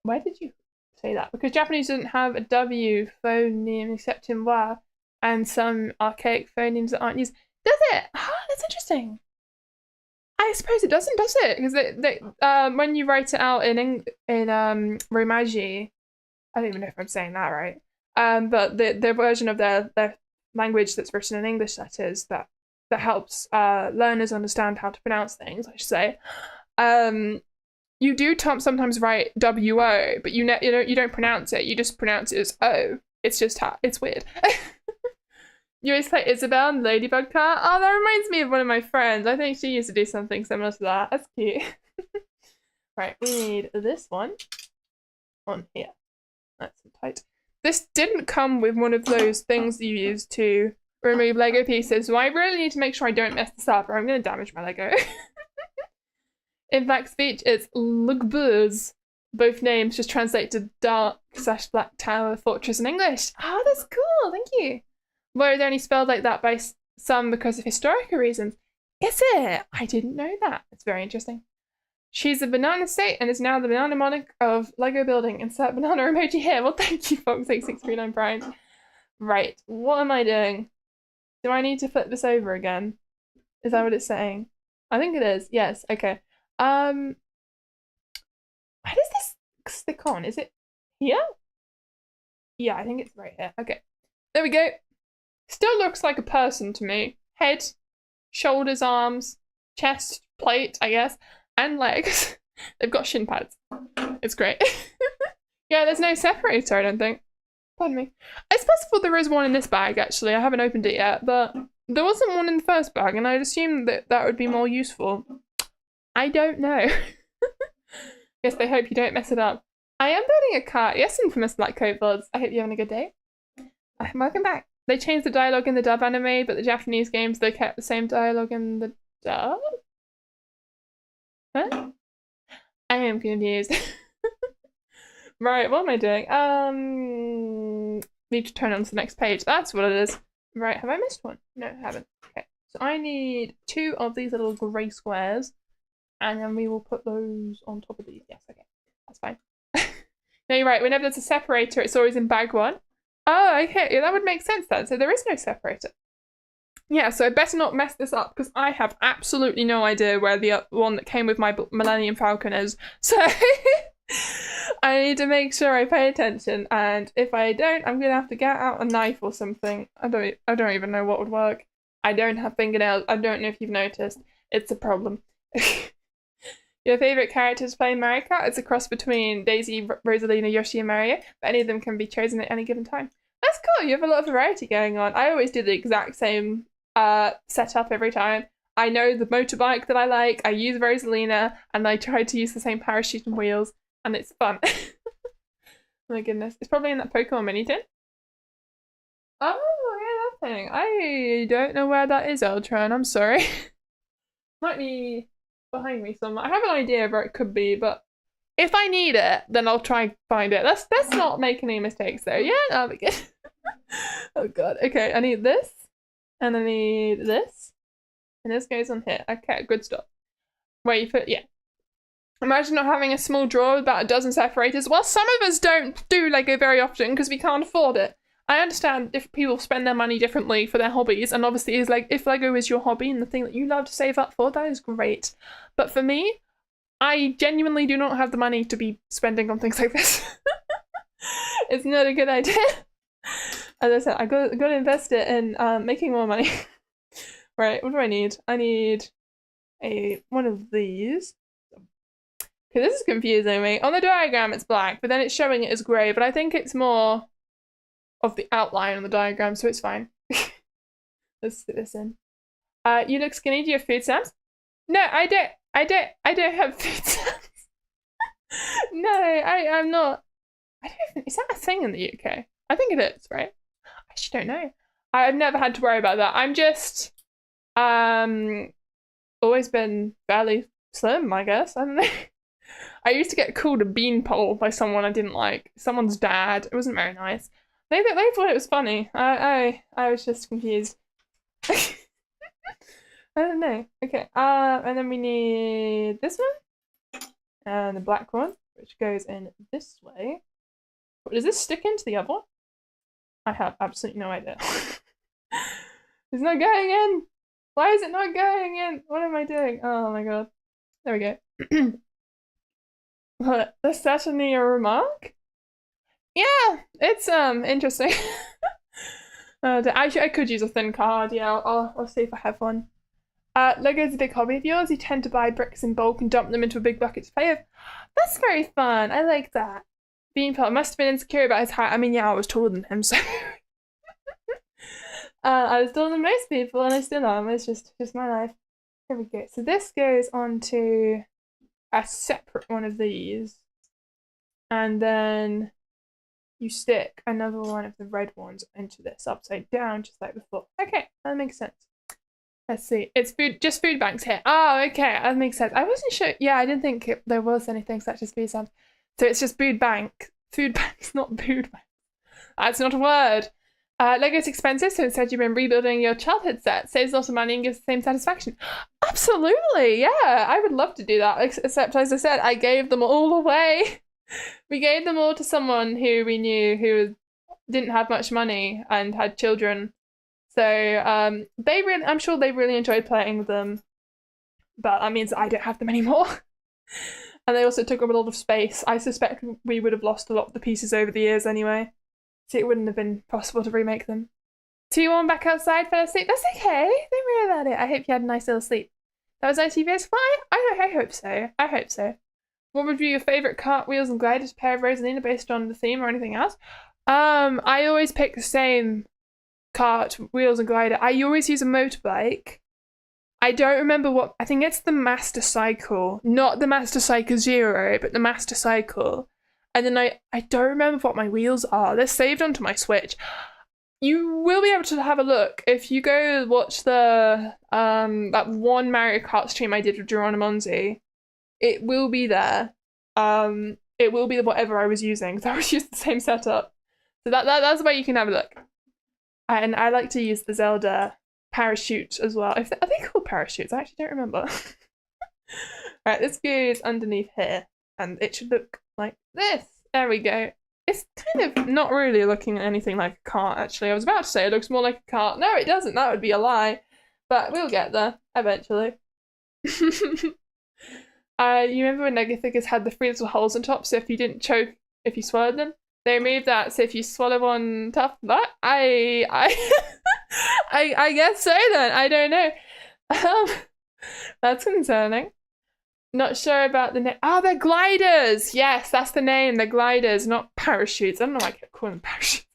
Why did you say that? Because Japanese doesn't have a W phoneme except in wa, and some archaic phonemes that aren't used. Does it? Ah, that's interesting. I suppose it doesn't, does it? Because when you write it out in Romaji, I don't even know if I'm saying that right. But the version of their language that's written in English, that is, that helps learners understand how to pronounce things, I should say. You do sometimes write W-O, but you don't pronounce it. You just pronounce it as O. It's just it's weird. You always play Isabel and Ladybug Car? Oh, that reminds me of one of my friends. I think she used to do something similar to that. That's cute. Right, we need this one on here. That's tight. This didn't come with one of those things you use to remove Lego pieces, so I really need to make sure I don't mess this up or I'm going to damage my Lego. In fact, speech, it's Lugbuz. Both names just translate to dark/black tower fortress in English. Oh, that's cool. Thank you. Were they only spelled like that by some because of historical reasons? Is it? I didn't know that. It's very interesting. She's a banana state and is now the banana monarch of Lego building. Insert banana emoji here. Well, thank you, Fox8639 Prime. Right, what am I doing? Do I need to flip this over again? Is that what it's saying? I think it is. Yes, okay. Where does this stick on? Is it here? Yeah, I think it's right here. Okay, there we go. Still looks like a person to me. Head, shoulders, arms, chest, plate, I guess, and legs. They've got shin pads. It's great. Yeah, there's no separator, I don't think. Pardon me. It's possible there is one in this bag, actually. I haven't opened it yet, but there wasn't one in the first bag, and I'd assume that would be more useful. I don't know. Guess they hope you don't mess it up. I am building a cart. Yes, infamous Black Coat Vods. I hope you're having a good day. Welcome back. They changed the dialogue in the dub anime, but the Japanese games, they kept the same dialogue in the dub? Huh? I am confused. Right, what am I doing? Need to turn on to the next page. That's what it is. Right, have I missed one? No, I haven't. Okay, so I need 2 of these little grey squares, and then we will put those on top of these. Yes, okay, that's fine. No, you're right. Whenever there's a separator, it's always in bag 1. Oh, okay, yeah, that would make sense then. So there is no separator. Yeah, so I better not mess this up because I have absolutely no idea where the one that came with my Millennium Falcon is. So I need to make sure I pay attention, and if I don't, I'm gonna have to get out a knife or something. I don't even know what would work. I don't have fingernails. I don't know if you've noticed. It's a problem. Your favorite characters playing Mario Kart? It's a cross between Daisy, Rosalina, Yoshi, and Mario, but any of them can be chosen at any given time. That's cool. You have a lot of variety going on. I always do the exact same setup every time. I know the motorbike that I like. I use Rosalina, and I try to use the same parachute and wheels. And it's fun. My goodness. It's probably in that Pokemon mini tin. Oh, yeah, that thing. I don't know where that is, Ultron. I'm sorry. Might be behind me somewhere. I have an idea of where it could be, but if I need it, then I'll try and find it. Let's not make any mistakes though. Yeah, that'll be good. Oh god. Okay, I need this. And I need this. And this goes on here. Okay, good stuff. Where you put, yeah. Imagine not having a small drawer with about a dozen separators. Well, some of us don't do Lego very often because we can't afford it. I understand if people spend their money differently for their hobbies, and obviously is like if Lego is your hobby and the thing that you love to save up for, that is great. But for me, I genuinely do not have the money to be spending on things like this. It's not a good idea. As I said, I got to invest it in making more money. Right, what do I need? I need one of these. Okay, this is confusing me. On the diagram it's black, but then it's showing it as grey, but I think it's more of the outline on the diagram, so it's fine. Let's put this in. You look skinny. Do you have food stamps? No, I don't have food stamps. No, I'm not. I don't even, is that a thing in the UK? I think it is, right? I actually don't know. I've never had to worry about that. I'm just always been fairly slim, I guess. I don't know. I used to get called a beanpole by someone I didn't like. Someone's dad. It wasn't very nice. They thought it was funny. I was just confused. I don't know. Okay. And then we need this one and the black one, which goes in this way. Does this stick into the other one? I have absolutely no idea. It's not going in. Why is it not going in? What am I doing? Oh my god. There we go. That's certainly a remark. Yeah, it's interesting. Actually, I could use a thin card. Yeah, I'll see if I have one. Lego's a big hobby of yours. You tend to buy bricks in bulk and dump them into a big bucket to play with. That's very fun. I like that. Beanpole must have been insecure about his height. I mean, yeah, I was taller than him, so I was taller than most people, and I still am. It's just my life. Here we go. So this goes on to a separate one of these, and then you stick another one of the red ones into this upside down, just like before. Okay, that makes sense. Let's see. It's just food banks here. Oh, okay, that makes sense. I wasn't sure. Yeah, I didn't think there was anything such as food stamps. So it's just food bank. Food banks, not food banks. That's not a word. Lego's expensive, so instead you've been rebuilding your childhood set. Saves a lot of money and gives the same satisfaction. Absolutely, yeah. I would love to do that, except as I said, I gave them all away. We gave them all to someone who we knew who didn't have much money and had children. So I'm sure they really enjoyed playing with them, but that means I don't have them anymore. And they also took up a lot of space. I suspect we would have lost a lot of the pieces over the years anyway, so it wouldn't have been possible to remake them. 2-1 back outside, fell asleep. That's okay. Don't worry about it. I hope you had a nice little sleep. That was nice TVS fly? I hope so. I hope so. What would be your favourite Kart, Wheels and Gliders pair of Rosalina based on the theme or anything else? I always pick the same Kart, Wheels and Glider. I always use a motorbike. I don't remember what, I think it's the Master Cycle. Not the Master Cycle Zero, but the Master Cycle. And then I don't remember what my wheels are. They're saved onto my Switch. You will be able to have a look if you go watch the that one Mario Kart stream I did with Geronimondi. It will be there. It will be whatever I was using. So I was using the same setup. So that's where you can have a look. And I like to use the Zelda parachute as well. Are they called parachutes? I actually don't remember. Right, this goes underneath here, and it should look like this. There we go. It's kind of not really looking anything like a cart, actually. I was about to say it looks more like a cart. No, it doesn't. That would be a lie. But we'll get there, eventually. You remember when Lego figures had the 3 little holes on top, so if you didn't choke if you swallowed them? They removed that, so if you swallow on top of that, I guess so then. I don't know. That's concerning. Not sure about the name. Oh, they're gliders! Yes, that's the name. They're gliders, not parachutes. I don't know why I kept calling them parachutes.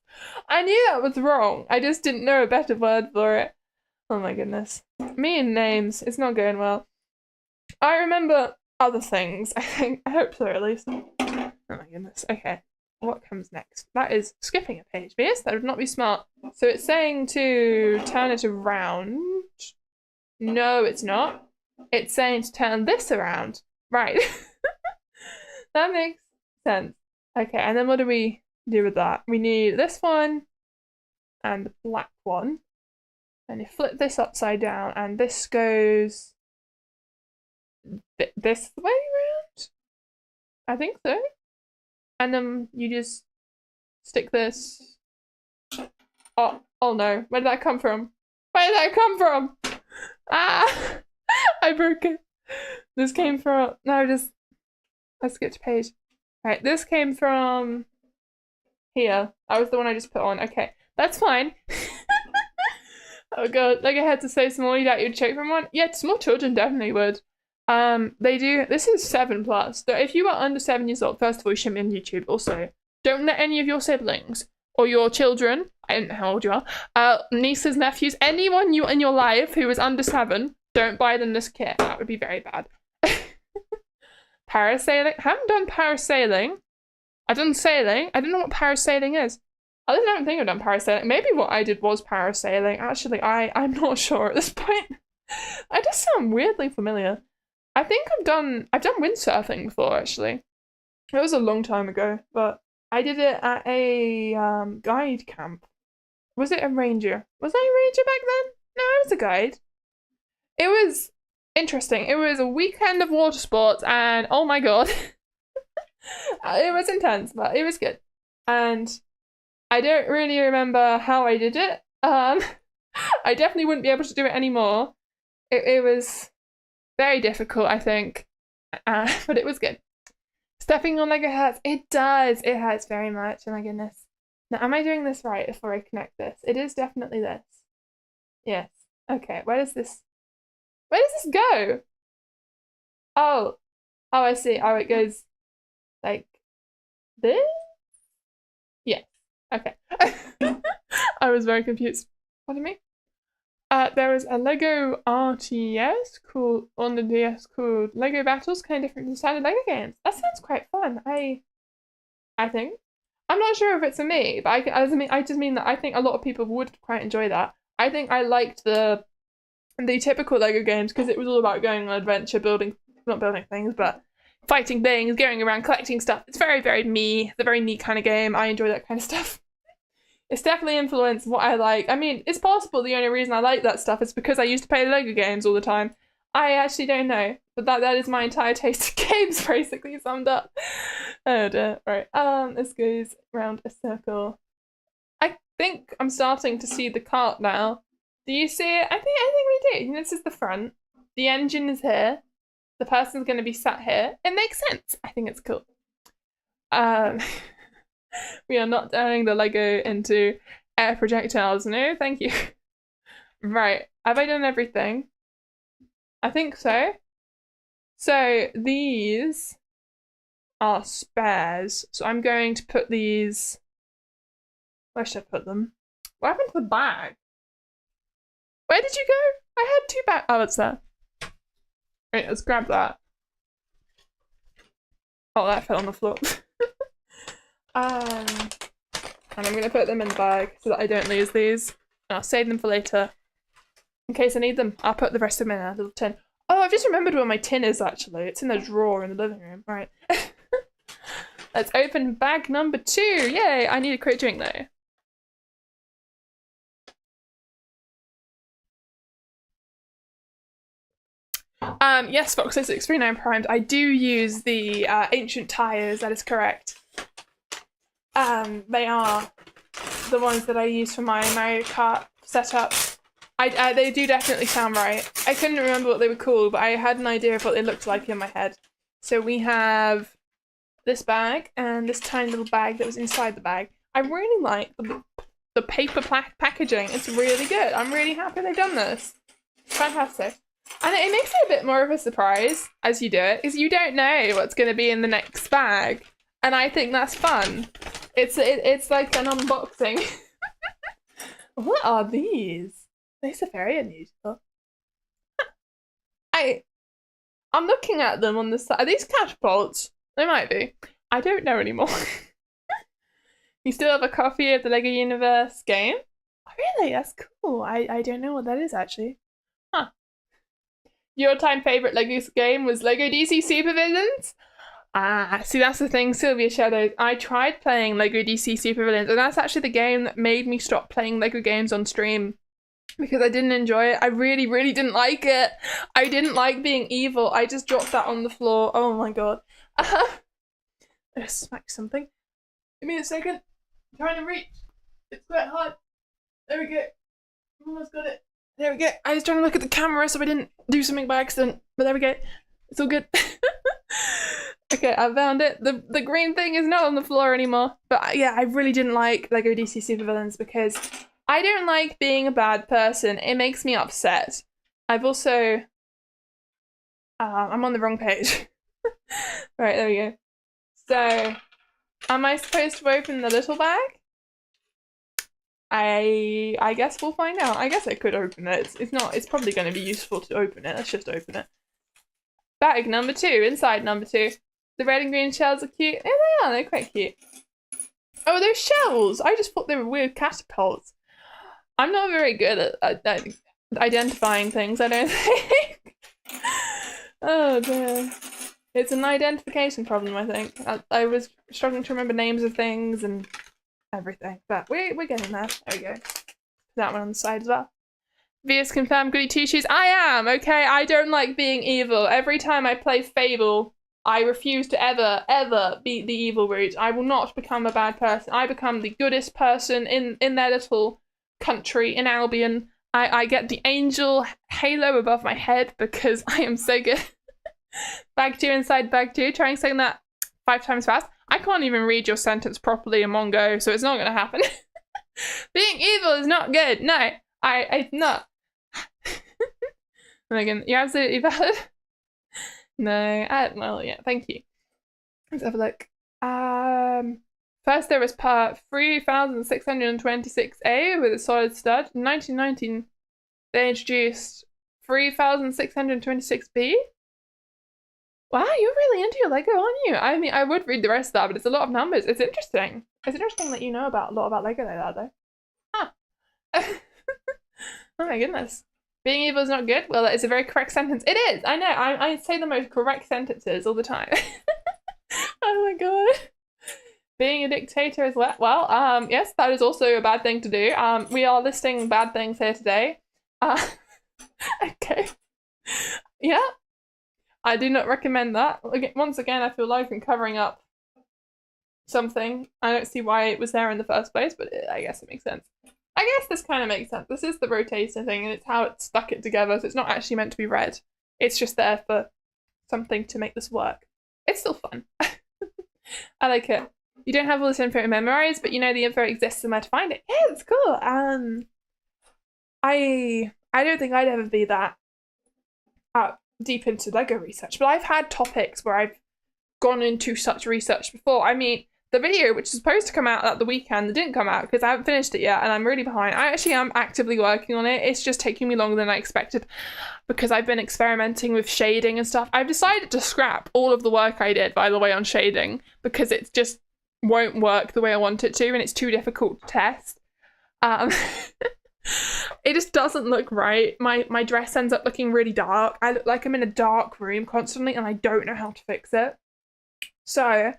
I knew that was wrong. I just didn't know a better word for it. Oh my goodness. Me and names. It's not going well. I remember other things, I think. I hope so, at least. Oh my goodness. Okay. What comes next? That is skipping a page. But yes, that would not be smart. So it's saying to turn it around. No, it's not. It's saying to turn this around. Right. That makes sense. Okay, and then what do we do with that? We need this one and the black one. And you flip this upside down and this goes this way around? I think so. And then you just stick this. Oh no. Where did that come from? Where did that come from? Ah! I broke it. This came from... No, I skipped a page. Right, this came from... Here. That was the one I just put on. Okay, that's fine. Oh god, Lego heads are so small you doubt you'd choke from one? Yeah, small children definitely would. They do... This is 7+. So if you are under 7 years old, first of all, you shouldn't be on YouTube. Also, don't let any of your siblings or your children, I don't know how old you are, nieces, nephews, anyone in your life who is under 7, don't buy them this kit. That would be very bad. Parasailing? I haven't done parasailing. I've done sailing. I don't know what parasailing is. I don't think I've done parasailing. Maybe what I did was parasailing. Actually, I'm not sure at this point. I just sound weirdly familiar. I think I've done windsurfing before, actually. It was a long time ago, but I did it at a guide camp. Was it a ranger? Was I a ranger back then? No, I was a guide. It was interesting. It was a weekend of water sports and oh my god. It was intense, but it was good. And I don't really remember how I did it. I definitely wouldn't be able to do it anymore. It was very difficult, I think. But it was good. Stepping on Lego hurts. It does. It hurts very much. Oh my goodness. Now, am I doing this right before I connect this? It is definitely this. Yes. Okay, where does this go? Oh, I see. Oh, it goes like this? Yes. Okay. I was very confused. What do you mean? There was a Lego RTS on the DS called Lego Battles, kind of different from standard Lego games. That sounds quite fun. I think. I'm not sure if it's for me, but I just mean that I think a lot of people would quite enjoy that. I think I liked the typical Lego games because it was all about going on an adventure, not building things, but fighting things, going around collecting stuff. It's very, very me. It's a very me kind of game. I enjoy that kind of stuff. It's definitely influenced what I like. I mean, it's possible the only reason I like that stuff is because I used to play Lego games all the time. I actually don't know, but that is my entire taste of games basically summed up. Oh dear. Right. This goes around a circle. I think I'm starting to see the cart now. Do you see it? I think we do. This is the front. The engine is here. The person's going to be sat here. It makes sense. I think it's cool. We are not turning the Lego into air projectiles. No, thank you. Right. Have I done everything? I think so. So these are spares. So I'm going to put these... Where should I put them? What happened to the bag? Where did you go? I had 2 bags. Oh, it's there. Right, let's grab that. Oh, that fell on the floor. And I'm gonna put them in the bag so that I don't lose these. And I'll save them for later. In case I need them, I'll put the rest of them in a little tin. Oh, I've just remembered where my tin is actually. It's in the drawer in the living room. Right. Let's open bag number 2. Yay, I need a quick drink though. Yes, Fox0639 primed. I do use the ancient tires, that is correct. They are the ones that I use for my Mario Kart setup. They do definitely sound right. I couldn't remember what they were called, but I had an idea of what they looked like in my head. So we have this bag and this tiny little bag that was inside the bag. I really like the paper packaging. It's really good. I'm really happy they've done this. Fantastic. And it makes it a bit more of a surprise as you do it, because you don't know what's going to be in the next bag. And I think that's fun. It's like an unboxing. What are these? These are very unusual. I'm looking at them on the side. Are these catapults? They might be. I don't know anymore. You still have a copy of the LEGO Universe game? Oh, really? That's cool. I don't know what that is actually. Huh. Your time favourite LEGO game was LEGO DC Supervillains? Ah, see, that's the thing, Sylvia Shadows. I tried playing LEGO DC Supervillains, and that's actually the game that made me stop playing LEGO games on stream. Because I didn't enjoy it. I really, really didn't like it. I didn't like being evil. I just dropped that on the floor. Oh my god. I smacked something. Give me a second. I'm trying to reach. It's quite hard. There we go. Almost got it. There we go. I was trying to look at the camera so I didn't do something by accident. But there we go. It's all good. Okay, I found it. The green thing is not on the floor anymore. But yeah, I really didn't like LEGO DC Supervillains because I don't like being a bad person. It makes me upset. I've also... I'm on the wrong page. Right, there we go. So, am I supposed to open the little bag? I guess we'll find out. I guess I could open it. It's probably going to be useful to open it. Let's just open it. Bag number 2, inside number 2. The red and green shells are cute. Yeah, they are. They're quite cute. Oh, those shells! I just thought they were weird catapults. I'm not very good at identifying things, I don't think. Oh dear. It's an identification problem, I think. I was struggling to remember names of things and everything, but we're getting there. There we go. That one on the side as well. Vieus confirmed goody two shoes. I am, okay? I don't like being evil. Every time I play Fable, I refuse to ever be the evil route. I will not become a bad person. I become the goodest person in their little country in Albion. I get the angel halo above my head because I am so good. Bag 2 inside bag 2. Trying saying that 5 times fast. I can't even read your sentence properly in one go, so it's not going to happen. Being evil is not good. No, it's not. Megan, you're absolutely valid. No, well, yeah, thank you. Let's have a look. First there was part 3626A with a solid stud. In 1919, they introduced 3626B. Wow, you're really into your LEGO, aren't you? I mean, I would read the rest of that, but it's a lot of numbers. It's interesting. It's interesting that you know a lot about LEGO like that, though. Huh. Oh my goodness. Being evil is not good? Well, that is a very correct sentence. It is! I know, I say the most correct sentences all the time. Oh my god. Being a dictator as well. Well, yes, that is also a bad thing to do. We are listing bad things here today. Okay. Yeah. I do not recommend that. Once again, I feel like I'm covering up something. I don't see why it was there in the first place, but I guess it makes sense. I guess this kind of makes sense. This is the rotator thing, and it's how it stuck it together, so it's not actually meant to be red. It's just there for something to make this work. It's still fun. I like it. You don't have all this info memorized, but you know the info exists and where to find it. Yeah, it's cool. I don't think I'd ever be that deep into LEGO research, but I've had topics where I've gone into such research before. I mean, the video, which is supposed to come out at the weekend, didn't come out because I haven't finished it yet and I'm really behind. I actually am actively working on it. It's just taking me longer than I expected because I've been experimenting with shading and stuff. I've decided to scrap all of the work I did, by the way, on shading because it's just won't work the way I want it to, and it's too difficult to test. It just doesn't look right. My dress ends up looking really dark. I look like I'm in a dark room constantly, and I don't know how to fix it. So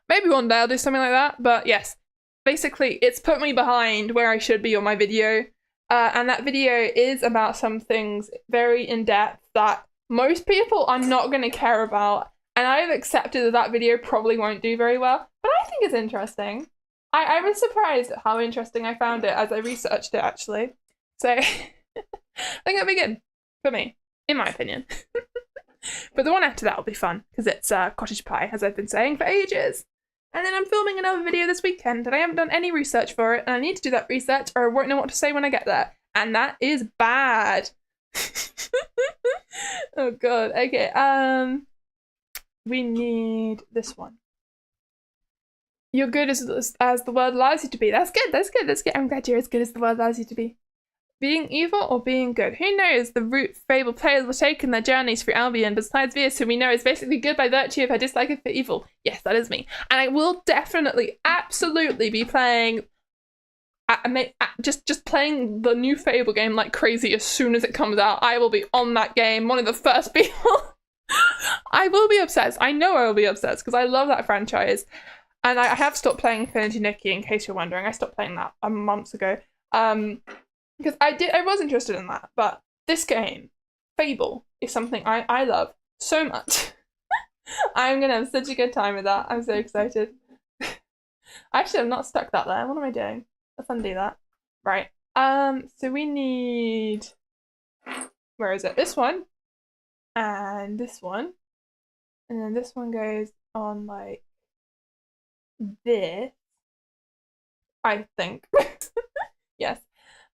maybe one day I'll do something like that. But yes, basically it's put me behind where I should be on my video. And that video is about some things very in depth that most people are not going to care about. And I've accepted that that video probably won't do very well, but I think it's interesting. I was surprised at how interesting I found it as I researched it, actually. So I think it'll be good for me, in my opinion. But the one after that will be fun, because it's cottage pie, as I've been saying for ages. And then I'm filming another video this weekend, and I haven't done any research for it, and I need to do that research, or I won't know what to say when I get there. And that is bad. Oh god, okay, we need this one. You're good as the world allows you to be. That's good, that's good, that's good. I'm glad you're as good as the world allows you to be. Being evil or being good? Who knows the route Fable players will take in their journeys through Albion, besides Vieus, who we know is basically good by virtue of her dislike for evil. Yes, that is me. And I will definitely, absolutely be playing, just playing the new Fable game like crazy as soon as it comes out. I will be on that game, one of the first people. I will be obsessed. I know I will be obsessed, because I love that franchise. And I have stopped playing Infinity Nikki, in case you're wondering. I stopped playing that months ago. Because I was interested in that, but this game, Fable, is something I love so much. I'm gonna have such a good time with that. I'm so excited. Actually, I'm not stuck that there. What am I doing? Let's undo that. Right. So we need, where is it? This one, and this one, and then this one goes on like this, I think. Yes.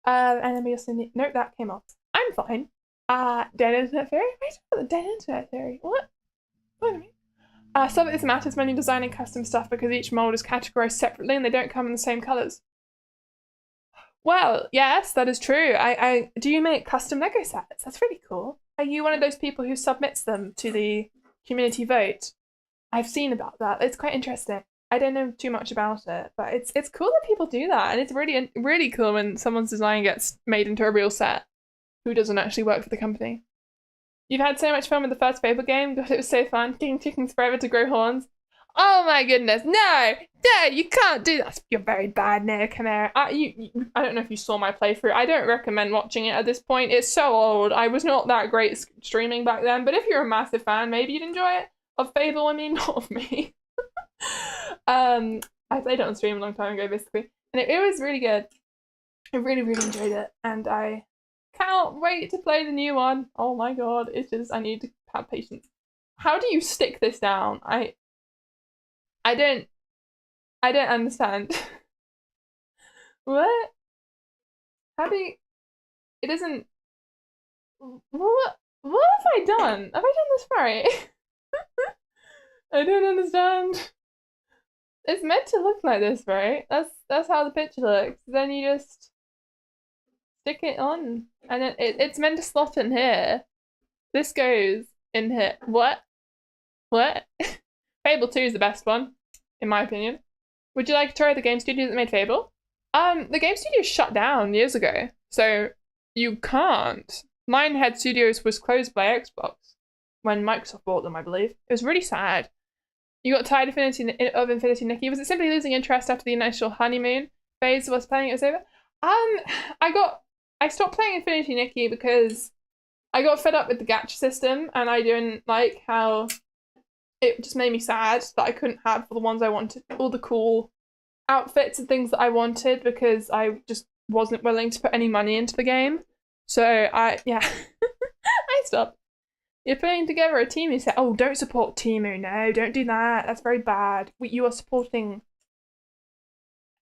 And then we also need, nope, that came off. I'm fine. Dead internet theory? Wait, the dead internet theory. What? What do you mean? Some of this matters when you're designing custom stuff, because each mold is categorized separately and they don't come in the same colors. Well, yes, that is true. Do you make custom Lego sets? That's really cool. Are you one of those people who submits them to the community vote? I've seen about that. It's quite interesting. I don't know too much about it, but it's cool that people do that, and it's really cool when someone's design gets made into a real set who doesn't actually work for the company. You've had so much fun with the first Fable game. God, it was so fun. Getting chickens forever to grow horns. Oh my goodness, no, you can't do that. You're very bad, Neo Chimera. I don't know if you saw my playthrough. I don't recommend watching it at this point. It's so old. I was not that great streaming back then, but if you're a massive fan, maybe you'd enjoy it. Of Fable, I mean, not of me. I played it on stream a long time ago, basically, and it was really good. I really, really enjoyed it, and I can't wait to play the new one. Oh my god, it's just, I need to have patience. How do you stick this down? I don't understand. What? How do you, it isn't, what have I done? Have I done this right? I don't understand. It's meant to look like this, right? That's how the picture looks. Then you just stick it on, and then it's meant to slot in here. This goes in here. What? Fable 2 is the best one, in my opinion. Would you like to try the game studio that made Fable? The game studio shut down years ago, so you can't. Lionhead Studios was closed by Xbox when Microsoft bought them, I believe. It was really sad. You got tired of Infinity Nikki. Was it simply losing interest after the initial honeymoon phase was playing it was over? I stopped playing Infinity Nikki because I got fed up with the gacha system, and I didn't like how it just made me sad that I couldn't have the ones I wanted, all the cool outfits and things that I wanted, because I just wasn't willing to put any money into the game. So I stopped. You're putting together a team, you say, oh, don't support Temu. No, don't do that. That's very bad. You are supporting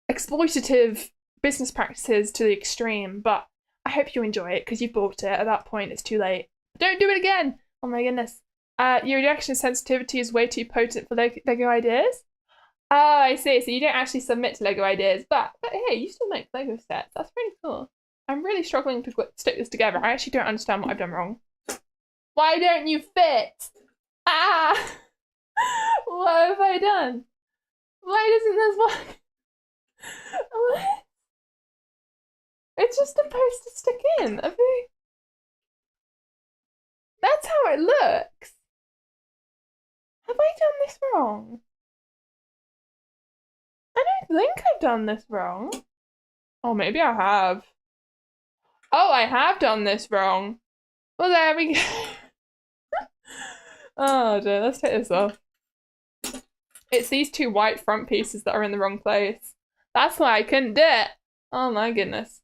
exploitative business practices to the extreme, but I hope you enjoy it because you bought it. At that point, it's too late. Don't do it again. Oh my goodness. Your reaction sensitivity is way too potent for Lego ideas. Oh, I see. So you don't actually submit to Lego ideas, but hey, you still make Lego sets. That's really cool. I'm really struggling to stick this together. I actually don't understand what I've done wrong. Why don't you fit? Ah! What have I done? Why doesn't this work? It's just supposed to stick in. I think that's how it looks. Have I done this wrong? I don't think I've done this wrong. Oh, maybe I have. Oh, I have done this wrong. Well, there we go. Oh dear, let's take this off. It's these two white front pieces that are in the wrong place. That's why I couldn't do it. Oh my goodness.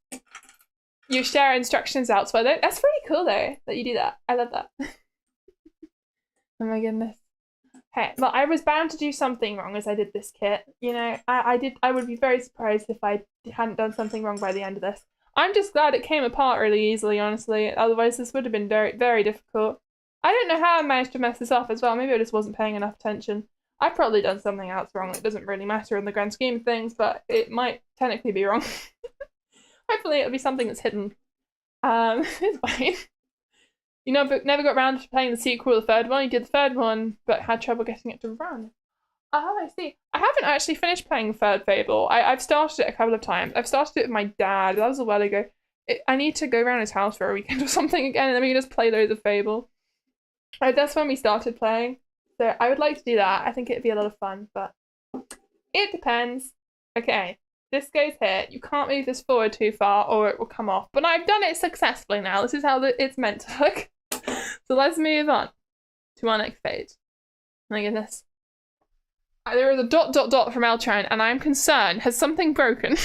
You share instructions elsewhere. That's pretty cool though, that you do that. I love that. Oh my goodness. Hey, well, I was bound to do something wrong as I did this kit. You know, I would be very surprised if I hadn't done something wrong by the end of this. I'm just glad it came apart really easily, honestly. Otherwise, this would have been very, very difficult. I don't know how I managed to mess this up as well. Maybe I just wasn't paying enough attention. I've probably done something else wrong. It doesn't really matter in the grand scheme of things, but it might technically be wrong. Hopefully it'll be something that's hidden. It's fine. You know, but never got around to playing the sequel, the third one. You did the third one, but had trouble getting it to run. Oh, I see. I haven't actually finished playing the third Fable. I've started it a couple of times. I've started it with my dad. That was a while ago. I need to go around his house for a weekend or something again, and then we can just play loads of Fable. That's when we started playing. So I would like to do that. I think it'd be a lot of fun, but it depends. Okay, this goes here. You can't move this forward too far or it will come off. But I've done it successfully now. This is how it's meant to look. So let's move on to our next page. My goodness. There is a ... from Eltron, and I'm concerned. Has something broken?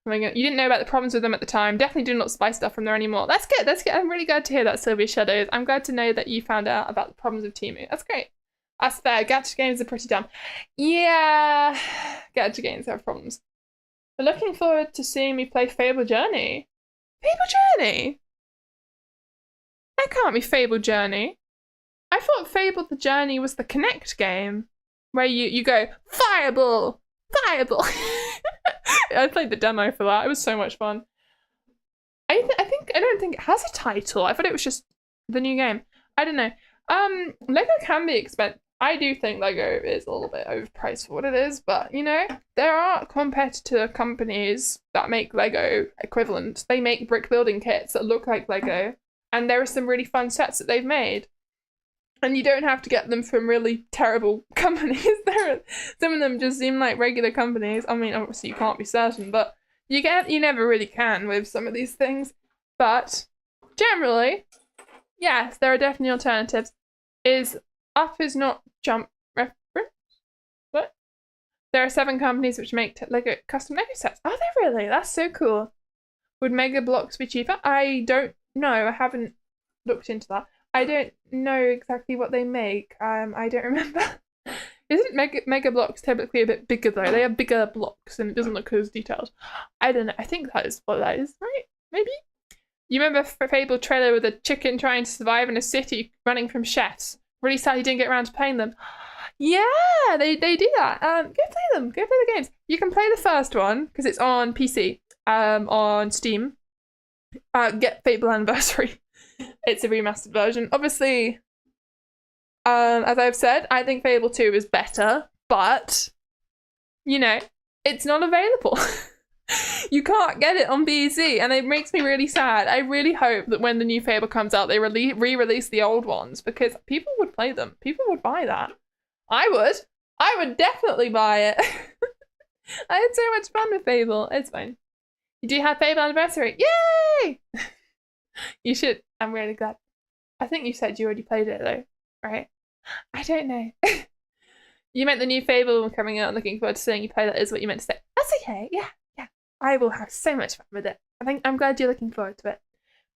Oh my God. You didn't know about the problems with them at the time. Definitely do not buy stuff from there anymore. That's good. That's good. I'm really glad to hear that, Sylvia Shadows. I'm glad to know that you found out about the problems with Temu. That's great. That's fair. Gacha games are pretty dumb. Yeah, gacha games have problems. But looking forward to seeing me play Fable Journey. Fable Journey? That can't be Fable Journey. I thought Fable the Journey was the Connect game, where you go, Fireball! Fireball! I played the demo for that. It was so much fun. I don't think it has a title. I thought it was just the new game. I don't know. Lego can be expensive. I do think Lego is a little bit overpriced for what it is, but you know, there are competitor companies that make Lego equivalent. They make brick building kits that look like Lego, and there are some really fun sets that they've made. And you don't have to get them from really terrible companies. Some of them just seem like regular companies. I mean, obviously you can't be certain, but you never really can with some of these things. But generally, yes, there are definitely alternatives. Up is not jump reference? What? There are 7 companies which make Lego custom Lego sets. Are they really? That's so cool. Would Mega Bloks be cheaper? I don't know. I haven't looked into that. I don't know exactly what they make. I don't remember. Isn't Mega Bloks typically a bit bigger though? They have bigger blocks and it doesn't look as detailed. I don't know. I think that is what that is, right? Maybe? You remember Fable trailer with a chicken trying to survive in a city running from chefs? Really sad he didn't get around to playing them. Yeah, they do that. Go play them. Go play the games. You can play the first one because it's on PC. On Steam. Get Fable Anniversary. It's a remastered version. Obviously, as I've said, I think Fable 2 is better, but, you know, it's not available. You can't get it on PC, and it makes me really sad. I really hope that when the new Fable comes out, they re-release the old ones, because people would play them. People would buy that. I would. I would definitely buy it. I had so much fun with Fable. It's fine. You do have Fable Anniversary. Yay! You should. I'm really glad. I think you said you already played it though, right? I don't know. You meant the new Fable coming out. Looking forward to seeing you play that is what you meant to say. That's okay. Yeah. I will have so much fun with it. I'm glad you're looking forward to it.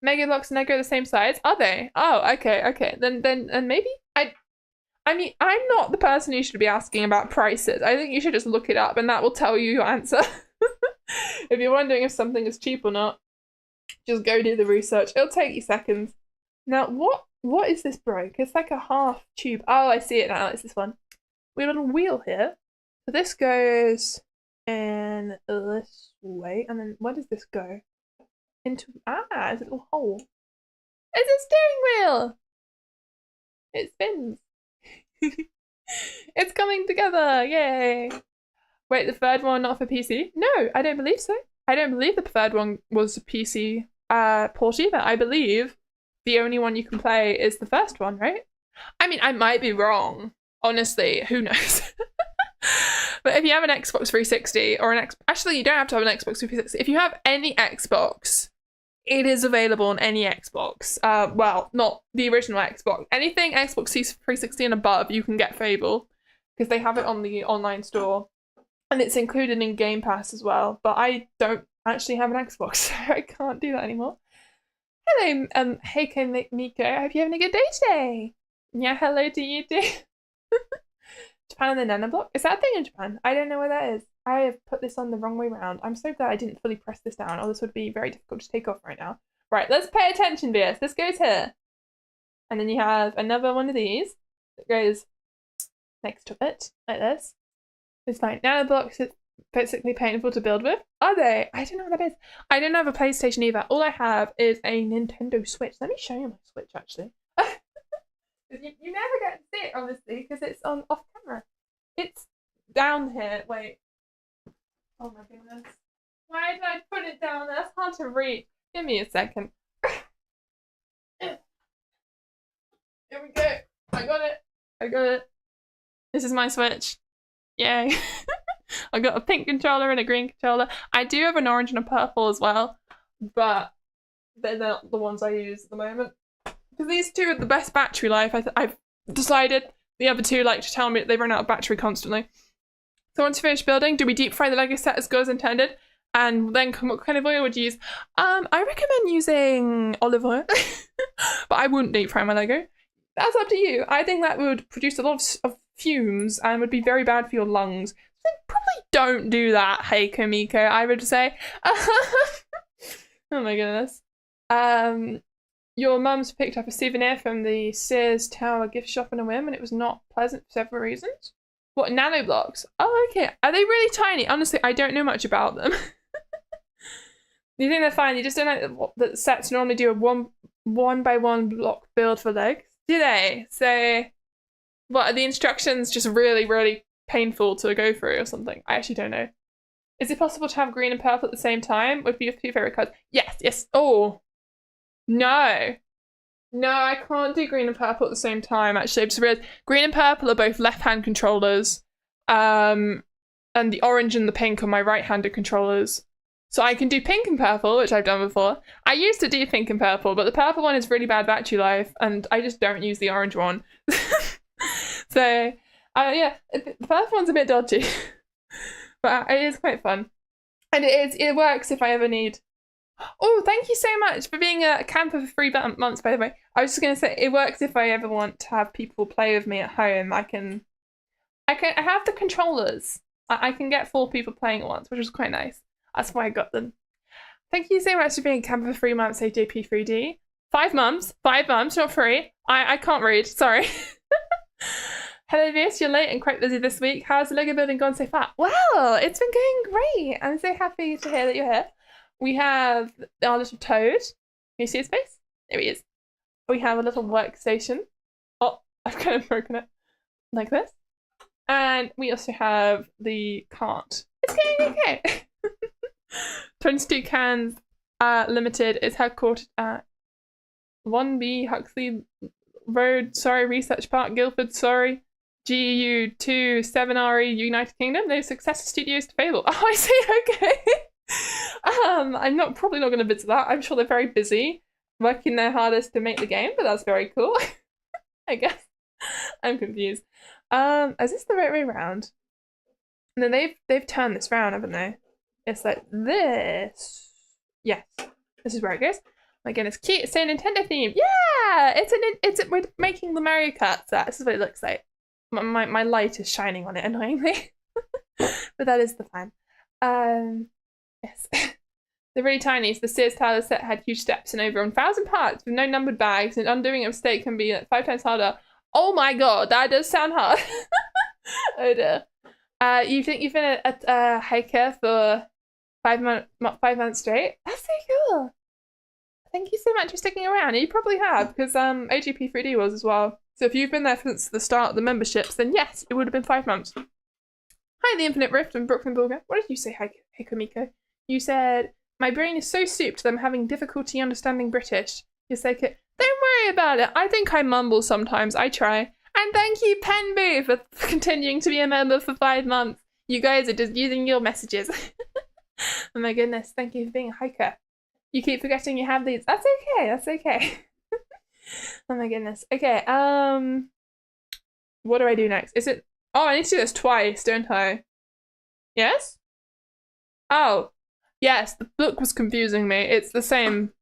Mega Bloks and Lego are the same size? Are they? Oh, okay. Then maybe I mean, I'm not the person who should be asking about prices. I think you should just look it up and that will tell you your answer. If you're wondering if something is cheap or not, just go do the research. It'll take you seconds. Now, what is this broke? It's like a half tube. Oh, I see it now. It's this one. We have a little wheel here. So this goes in this way. And then where does this go? Into, it's a little hole. It's a steering wheel! It spins. It's coming together, yay! Wait, the third one not for PC? No, I don't believe so. I don't believe the third one was a PC port either. I believe the only one you can play is the first one, right? I mean, I might be wrong. Honestly, who knows? But if you have an Xbox 360 or actually, you don't have to have an Xbox 360. If you have any Xbox, it is available on any Xbox. Well, not the original Xbox. Anything Xbox 360 and above, you can get Fable because they have it on the online store. And it's included in Game Pass as well, but I don't actually have an Xbox, so I can't do that anymore. Hello, hey Miko, I hope you're having a good day today. Yeah, hello to you too. Japan and the nanoblock? Is that a thing in Japan? I don't know where that is. I have put this on the wrong way around. I'm so glad I didn't fully press this down, or this would be very difficult to take off right now. Right, let's pay attention, Vieus. This goes here. And then you have another one of these that goes next to it, like this. It's like nanoblocks are basically painful to build with. Are they? I don't know what that is. I don't have a PlayStation either. All I have is a Nintendo Switch. Let me show you my Switch, actually. you never get to see it, obviously, because it's on off camera. It's down here. Wait. Oh my goodness. Why did I put it down there? It's hard to read. Give me a second. Here we go. I got it. I got it. This is my Switch. Yay. I got a pink controller and a green controller. I do have an orange and a purple as well, but they're not the ones I use at the moment. Because these two are the best battery life. I've decided. The other two like to tell me that they run out of battery constantly. So once you finish building, do we deep fry the Lego set as good as intended? And then what kind of oil would you use? I recommend using olive oil, but I wouldn't deep fry my Lego. That's up to you. I think that would produce a lot of fumes and would be very bad for your lungs. So probably don't do that, hey Komiko, I would say. Oh my goodness. Your mum's picked up a souvenir from the Sears Tower gift shop on a whim and it was not pleasant for several reasons. What, nanoblocks? Oh, okay. Are they really tiny? Honestly, I don't know much about them. You think they're fine? You just don't know that sets normally do a one by one block build for legs? Do they? So, what, are the instructions just really, really painful to go through or something? I actually don't know. Is it possible to have green and purple at the same time? Would be your two favorite colors? Yes, yes. Oh. No. No, I can't do green and purple at the same time, actually. I'm just realized green and purple are both left-hand controllers. And the orange and the pink are my right-handed controllers. So I can do pink and purple, which I've done before. I used to do pink and purple, but the purple one is really bad battery life, and I just don't use the orange one. So, yeah, the purple one's a bit dodgy. But it is quite fun. And it works if I ever need... Oh, thank you so much for being a camper for 3 months, by the way. I was just going to say, it works if I ever want to have people play with me at home. I have the controllers. I can get 4 people playing at once, which is quite nice. That's why I got them. Thank you so much for being a camper for 3 months, AJP3D. 5 months, not 3. I can't read, sorry. Hello, Vieus, you're late and quite busy this week. How's the Lego building gone so far? Well, it's been going great. I'm so happy to hear that you're here. We have our little toad. Can you see his face? There he is. We have a little workstation. Oh, I've kind of broken it. Like this. And we also have the cart. It's going okay. 22 Cans Limited is headquartered at 1B Huxley Road, sorry, Research Park, Guildford, sorry. GU 2 7RE United Kingdom. No successor studios to Fable. Oh, I see, okay. I'm probably not going to visit that. I'm sure they're very busy working their hardest to make the game, but that's very cool. I guess. I'm confused. Is this the right way around? No, they've turned this round, haven't they? It's like this. Yes. This is where it goes. My goodness, cute. It's a Nintendo theme. Yeah! We're making the Mario Kart set. This is what it looks like. My light is shining on it annoyingly. But that is the plan. Yes. They're really tiny, so the Sears Tower set had huge steps and over 1,000 parts with no numbered bags, and undoing a mistake can be like 5 times harder. Oh my god, that does sound hard. Oh dear. You think you've been a hiker for 5 months straight? That's so cool. Thank you so much for sticking around. You probably have, because OGP3D was as well. So if you've been there since the start of the memberships, then yes, it would have been 5 months. Hi, The Infinite Rift and Brooklyn Bulgar. What did you say, Hikomiko? You said, my brain is so souped that I'm having difficulty understanding British. You say, don't worry about it. I think I mumble sometimes. I try. And thank you, Penboo, for continuing to be a member for 5 months. You guys are just using your messages. Oh my goodness, thank you for being a hiker. You keep forgetting you have these. That's okay, that's okay. Oh my goodness. Okay, what do I do next? Is it... Oh, I need to do this twice, don't I? Yes? Oh, yes, the book was confusing me. It's the same...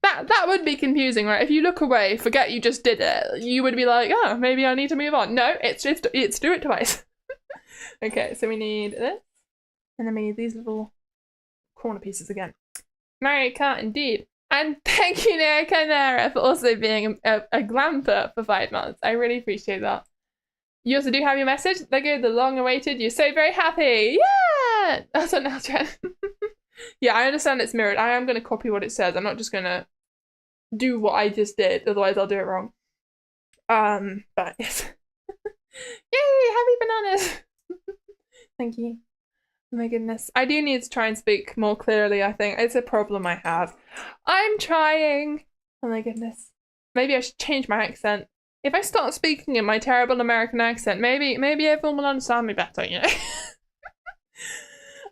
That would be confusing, right? If you look away, forget you just did it, you would be like, oh, maybe I need to move on. No, it's do it twice. Okay, so we need this, and then we need these little corner pieces again. Mario Kart, indeed. And thank you, Nera Chimera, for also being a glamper for 5 months. I really appreciate that. You also do have your message. There go the long-awaited. You're so very happy. Yeah! That's what now, Jen. Yeah, I understand it's mirrored. I am going to copy what it says. I'm not just going to do what I just did, otherwise I'll do it wrong. But yes. Yay! Happy bananas! Thank you. Oh my goodness. I do need to try and speak more clearly, I think. It's a problem I have. I'm trying! Oh my goodness. Maybe I should change my accent. If I start speaking in my terrible American accent, maybe everyone will understand me better, you know?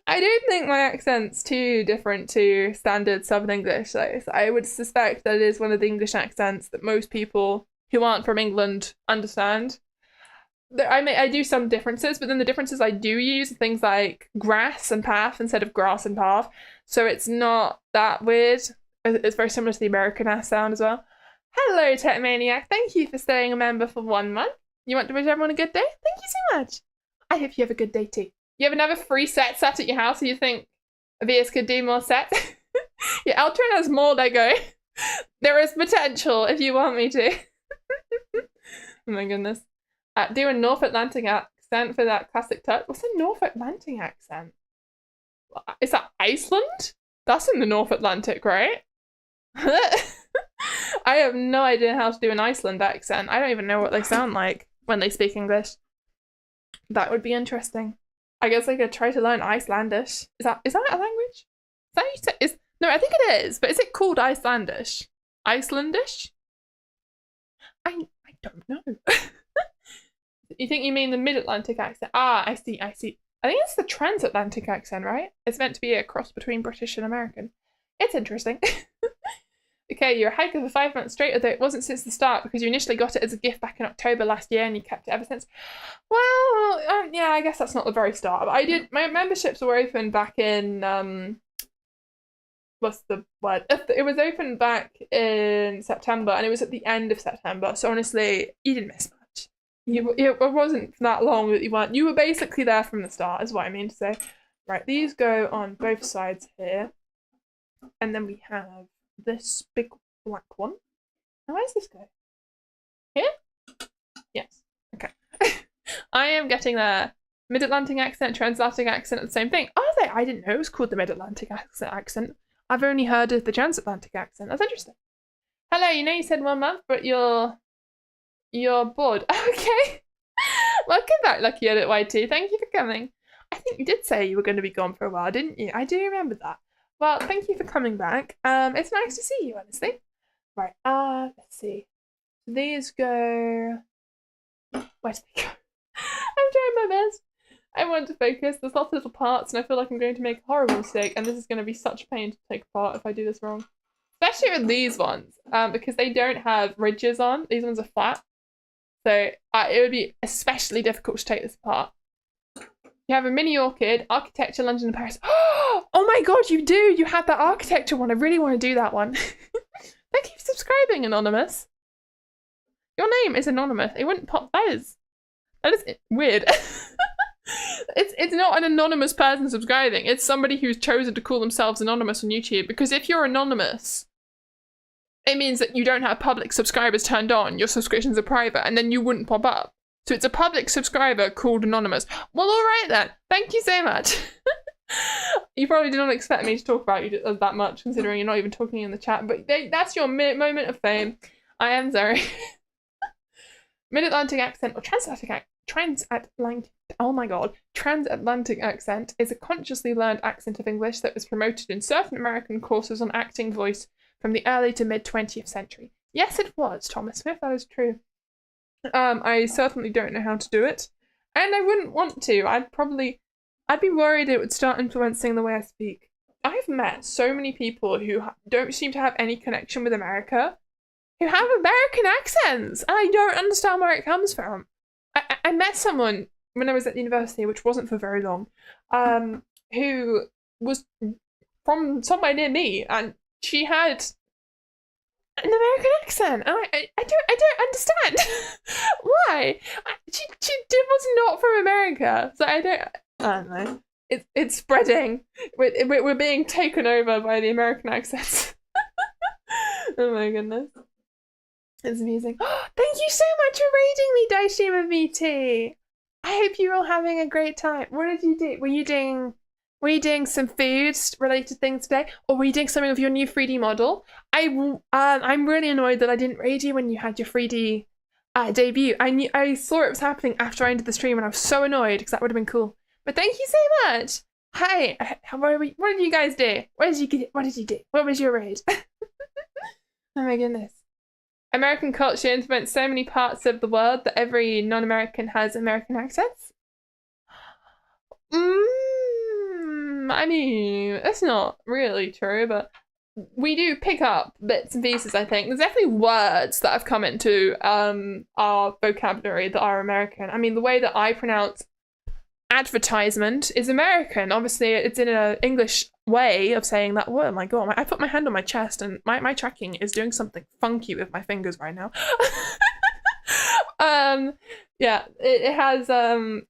I don't think my accent's too different to standard Southern English, though. So I would suspect that it is one of the English accents that most people who aren't from England understand. I do some differences, but then the differences I do use are things like grass and path instead of grass and path. So it's not that weird. It's very similar to the American sound as well. Hello, Tech Maniac. Thank you for staying a member for 1 month. You want to wish everyone a good day? Thank you so much. I hope you have a good day too. You have another free set at your house, so you think Vieus could do more sets? Yeah, Eltron has more Lego. There is potential if you want me to. Oh my goodness. Do a North Atlantic accent for that classic touch. What's a North Atlantic accent? Is that Iceland? That's in the North Atlantic, right? I have no idea how to do an Iceland accent. I don't even know what they sound like when they speak English. That would be interesting. I guess I could try to learn Icelandish. Is that a language? Is that how you say? No, I think it is, but is it called Icelandish? Icelandish? I don't know. You think you mean the mid-Atlantic accent? Ah, I see. I think it's the transatlantic accent, right? It's meant to be a cross between British and American. It's interesting. Okay, you're a hiker for 5 months straight, although it wasn't since the start because you initially got it as a gift back in October last year and you kept it ever since. Well, yeah, I guess that's not the very start. But my memberships were open back in, what's the word? It was open back in September and it was at the end of September. So honestly, you didn't miss much. It wasn't that long that you weren't. You were basically there from the start, is what I mean to say. Right, these go on both sides here. And then we have this big black one. Now, where does this go? Here? Yes. Okay. I am getting the Mid-Atlantic accent, Transatlantic accent, the same thing. Oh, I didn't know it was called the Mid-Atlantic accent. I've only heard of the Transatlantic accent. That's interesting. Hello, you said 1 month, but you're bored. Okay. Welcome back, Lucky Edit YT. Thank you for coming. I think you did say you were going to be gone for a while, didn't you? I do remember that. Well, thank you for coming back. It's nice to see you, honestly. Right, let's see. These go... Where do they go? I'm trying my best. I want to focus. There's lots of little parts, and I feel like I'm going to make a horrible mistake, and this is going to be such a pain to take apart if I do this wrong. Especially with these ones, because they don't have ridges on. These ones are flat. So it would be especially difficult to take this apart. You have a mini orchid, architecture, London and Paris. Oh my god, you do! You had that architecture one. I really want to do that one. Thank you for subscribing, Anonymous. Your name is Anonymous. It wouldn't pop. That is weird. It's not an anonymous person subscribing. It's somebody who's chosen to call themselves anonymous on YouTube. Because if you're anonymous, it means that you don't have public subscribers turned on. Your subscriptions are private, and then you wouldn't pop up. So it's a public subscriber called Anonymous. Well, all right then. Thank you so much. You probably did not expect me to talk about you that much, considering you're not even talking in the chat. But that's your moment of fame. I am sorry. Mid-Atlantic accent or transatlantic accent is a consciously learned accent of English that was promoted in certain American courses on acting voice from the early to mid-20th century. Yes, it was, Thomas Smith, that is true. I certainly don't know how to do it, and I wouldn't want to. I'd be worried it would start influencing the way I speak. I've met so many people who don't seem to have any connection with America, who have American accents, and I don't understand where it comes from. I met someone when I was at university, which wasn't for very long, who was from somewhere near me, and she had an American accent, and I don't understand why. She was not from America, so I don't know. It's spreading. We're being taken over by the American accents. Oh my goodness. It's amusing. Thank you so much for raiding me, Daishima VT. I hope you're all having a great time. What did you do? Were you doing some food-related things today? Or were you doing something with your new 3D model? I'm really annoyed that I didn't raid you when you had your 3D debut. I saw it was happening after I ended the stream and I was so annoyed because that would have been cool. But thank you so much. Hi, what did you guys do? What did you do? What was your raid? Oh my goodness. American culture influenced so many parts of the world that every non-American has American accents? I mean, that's not really true, but we do pick up bits and pieces, I think. There's definitely words that have come into our vocabulary that are American. I mean, the way that I pronounce advertisement is American. Obviously, it's in an English way of saying that. Oh my god, I put my hand on my chest and my tracking is doing something funky with my fingers right now. Yeah, it has so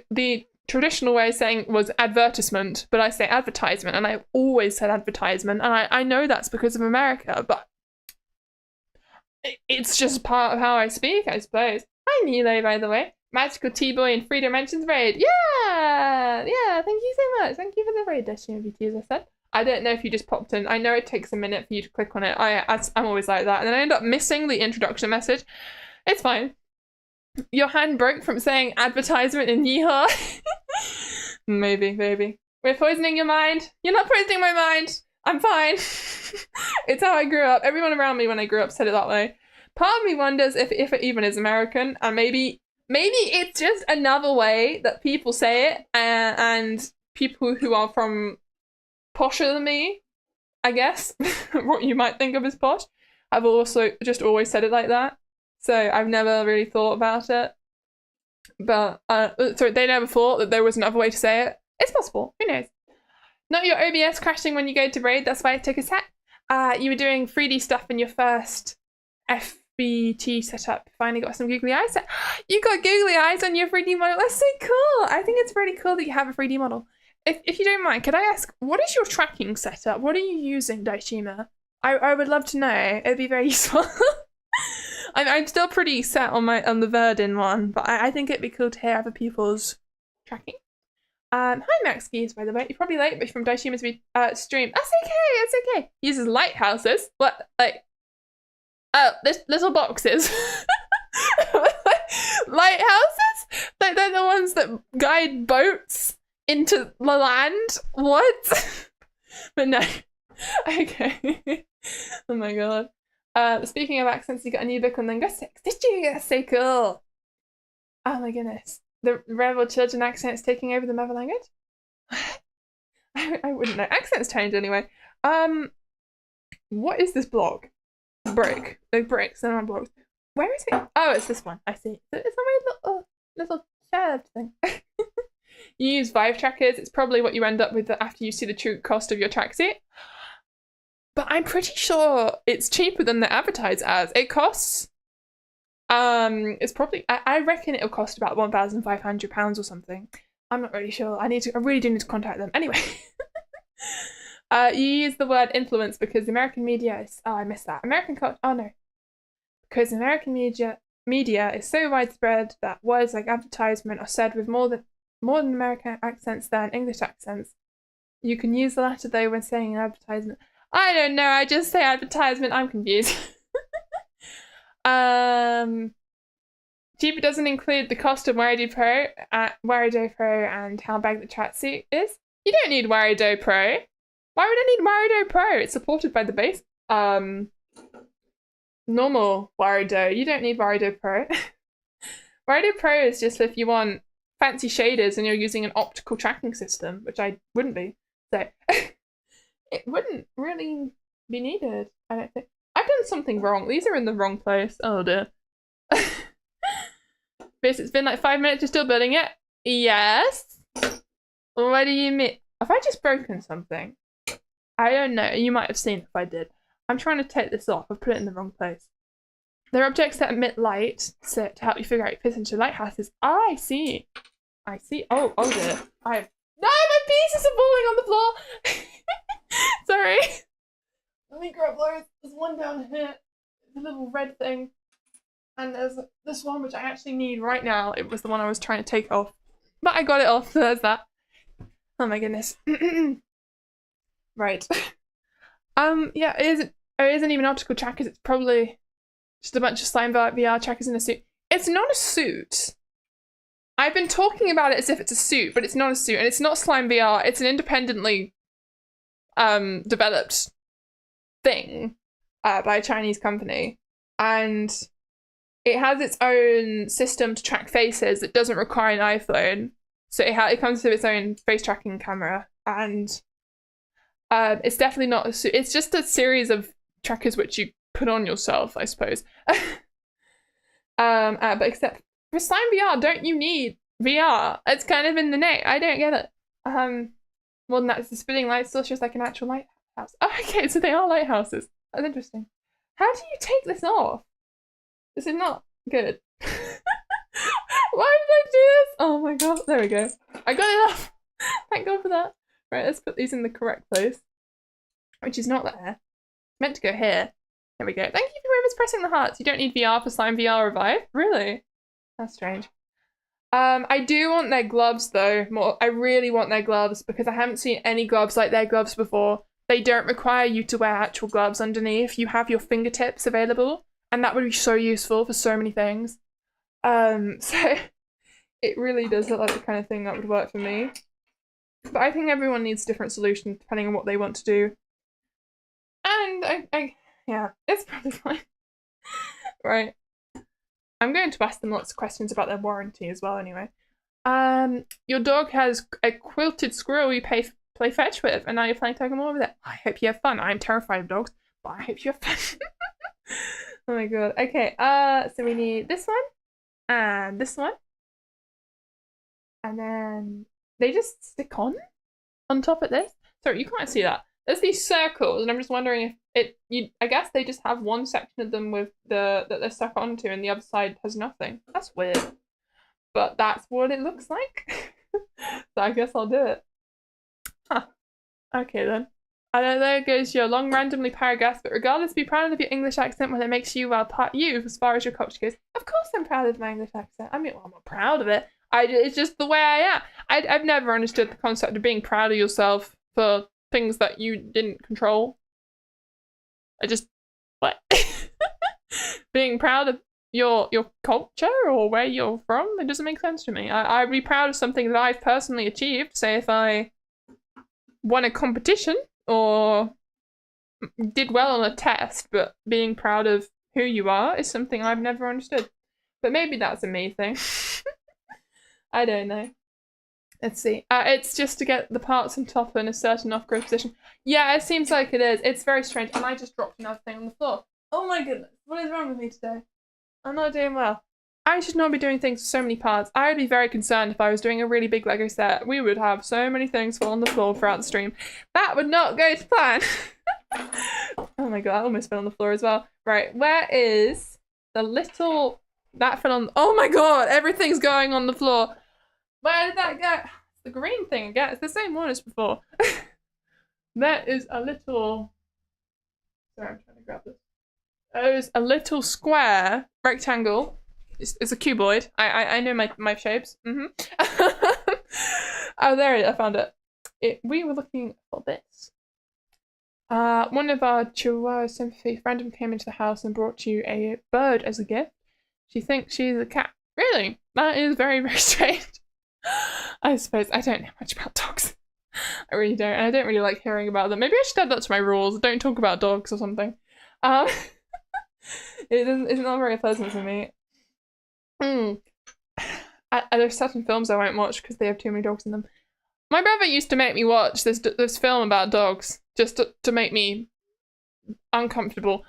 the traditional way of saying was advertisement, but I say advertisement, and I've always said advertisement, and I know that's because of America, but it's just part of how I speak, I suppose. Hi Nilo, by the way. Magical T-Boy in 3 Dimensions raid. Yeah, thank you so much. Thank you for the raid, Destiny VT, as I said. I don't know if you just popped in. I know it takes a minute for you to click on it. I'm always like that. And then I end up missing the introduction message. It's fine. Your hand broke from saying advertisement in yeehaw. Maybe. We're poisoning your mind. You're not poisoning my mind. I'm fine. It's how I grew up. Everyone around me when I grew up said it that way. Part of me wonders if it even is American, and maybe it's just another way that people say it, and people who are from posher than me, I guess, what you might think of as posh, have also just always said it like that. So I've never really thought about it. But, sorry, they never thought that there was another way to say it. It's possible, who knows? Not your OBS crashing when you go to raid, that's why it took a sec. You were doing 3D stuff in your first FBT setup. Finally got some googly eyes. You got googly eyes on your 3D model. That's so cool. I think it's really cool that you have a 3D model. If you don't mind, could I ask, what is your tracking setup? What are you using, Daishima? I would love to know. It'd be very useful. I'm still pretty set on the Verdin one, but I think it'd be cool to hear other people's tracking. Hi Max Geese, by the way. You're probably late, but from Daishima's stream. That's okay, it's okay. Uses lighthouses. What, like, oh, little boxes. Lighthouses? Like, they're the ones that guide boats into the land? What? But no. Okay. Oh my god. Speaking of accents, you got a new book on linguistics. Did you? That's so cool. Oh my goodness. The rebel children accent's taking over the mother language? I wouldn't know. Accents changed anyway. What is this block? Brick. Like bricks and blocks. Where is it? Oh, it's this one. I see. It's a weird little shared thing. You use Vive trackers. It's probably what you end up with after you see the true cost of your tracksuit. But I'm pretty sure it's cheaper than they advertise as. It costs, it's probably, I reckon it'll cost about £1,500 or something. I'm not really sure. I really do need to contact them. Anyway. You use the word influence because American media is, oh, I missed that. American culture, oh no. Because American media is so widespread that words like advertisement are said with more than American accents than English accents. You can use the latter though when saying an advertisement. I don't know, I just say advertisement, I'm confused. Cheaper doesn't include the cost of Warido Pro, and how big the tracksuit is. You don't need Warido Pro. Why would I need Warido Pro? It's supported by the base. Normal Warido. You don't need Warido Pro. Warido Pro is just if you want fancy shaders and you're using an optical tracking system, which I wouldn't be. So it wouldn't really be needed, I don't think. I've done something wrong. These are in the wrong place. Oh dear. But it's been like 5 minutes, you're still building it? Yes. What do you mean? Have I just broken something? I don't know. You might have seen it if I did. I'm trying to take this off. I've put it in the wrong place. They're objects that emit light to help you figure out your position to lighthouses. Oh, I see. I see. Oh dear. No, my pieces are falling on the floor. Sorry. Let me grab those. There's one down here. The little red thing. And there's this one which I actually need right now. It was the one I was trying to take off. But I got it off, so there's that. Oh my goodness. Right. Yeah, it isn't even optical trackers, it's probably just a bunch of slime VR trackers in a suit. It's not a suit. I've been talking about it as if it's a suit, but it's not a suit, and it's not slime VR, it's an independently developed thing by a Chinese company. And it has its own system to track faces that doesn't require an iPhone. So it comes with its own face tracking camera, and it's definitely not a suit. It's just a series of trackers which you put on yourself, I suppose. But except for slime VR, don't you need VR? It's kind of in the name. I don't get it. More than that, it's the spinning light source, just like an actual lighthouse. Oh, okay, so they are lighthouses. That's interesting. How do you take this off? This is not good. Why did I do this? Oh my god, there we go. I got it off. Thank god for that. Right, let's put these in the correct place. Which is not there. It's meant to go here. There we go. Thank you for whoever's pressing the hearts. You don't need VR for Slime VR Revive? Really? That's strange. I do want their gloves though. I really want their gloves because I haven't seen any gloves like their gloves before. They don't require you to wear actual gloves underneath. You have your fingertips available. And that would be so useful for so many things. So it really does look like the kind of thing that would work for me. But I think everyone needs different solutions depending on what they want to do. And yeah, it's probably fine. Right. I'm going to ask them lots of questions about their warranty as well anyway. Your dog has a quilted squirrel you play fetch with, and now you're playing tug of war with it. I hope you have fun. I'm terrified of dogs, but I hope you have fun. Oh my god. Okay, so we need this one and this one. And then they just stick on top of this. Sorry, you can't see that. There's these circles, and I'm just wondering if I guess they just have one section of them with that they're stuck onto and the other side has nothing. That's weird. But that's what it looks like. So I guess I'll do it. Huh. Okay then. And there goes your long randomly paragraph, but regardless, be proud of your English accent when it makes you part you as far as your culture goes. Of course I'm proud of my English accent. I mean, well, I'm not proud of it. It's just the way I am. I've never understood the concept of being proud of yourself for things that you didn't control. What? Being proud of your culture or where you're from, it doesn't make sense to me. I'd be proud of something that I've personally achieved. Say if I won a competition or did well on a test, but being proud of who you are is something I've never understood. But maybe that's a me thing. I don't know. Let's see. It's just to get the parts on top in a certain off-grid position. Yeah, it seems like it is. It's very strange. And I just dropped another thing on the floor. Oh my goodness. What is wrong with me today? I'm not doing well. I should not be doing things with so many parts. I would be very concerned if I was doing a really big Lego set. We would have so many things fall on the floor throughout the stream. That would not go to plan. Oh my god, I almost fell on the floor as well. Right, where is the little... That fell on... Oh my god, everything's going on the floor. Where did that go? It's the green thing again. It's the same one as before. There is a little... Sorry, I'm trying to grab this. There's a little square rectangle. It's a cuboid. I know my shapes. Oh, there it is. I found it. We were looking for this. One of our Chihuahua sympathy random came into the house and brought you a bird as a gift. She thinks she's a cat. Really? That is very, very strange. I suppose I don't know much about dogs. I really don't. And I don't really like hearing about them. Maybe I should add that to my rules. Don't talk about dogs or something. It's not very pleasant for me. There's certain films I won't watch because they have too many dogs in them. My brother used to make me watch this film about dogs just to make me uncomfortable.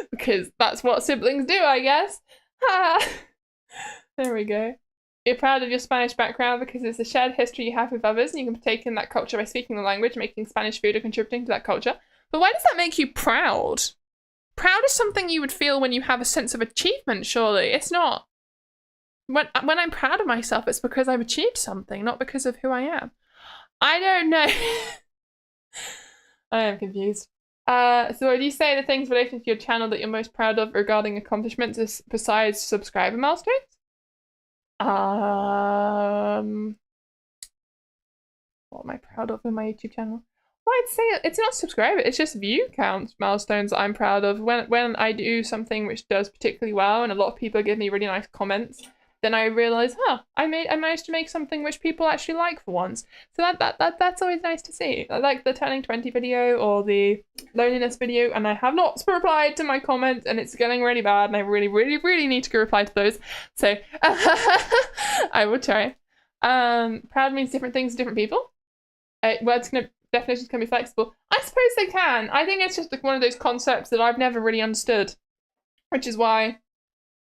Because that's what siblings do, I guess. There we go. You're proud of your Spanish background because it's a shared history you have with others and you can partake in that culture by speaking the language, making Spanish food or contributing to that culture. But why does that make you proud? Proud is something you would feel when you have a sense of achievement, surely. It's not. When I'm proud of myself, it's because I've achieved something, not because of who I am. I don't know. I am confused. So would you say the things related to your channel that you're most proud of regarding accomplishments is besides subscriber milestones? What am I proud of in my YouTube channel? Well, I'd say it's not subscriber, it's just view count milestones that I'm proud of. When I do something which does particularly well and a lot of people give me really nice comments, then I realise, I managed to make something which people actually like for once. So that's always nice to see. I like the turning 20 video or the loneliness video, and I have not replied to my comments, and it's getting really bad, and I really, really, really need to go reply to those. So I will try. Proud means different things to different people. Definitions can be flexible. I suppose they can. I think it's just like one of those concepts that I've never really understood, which is why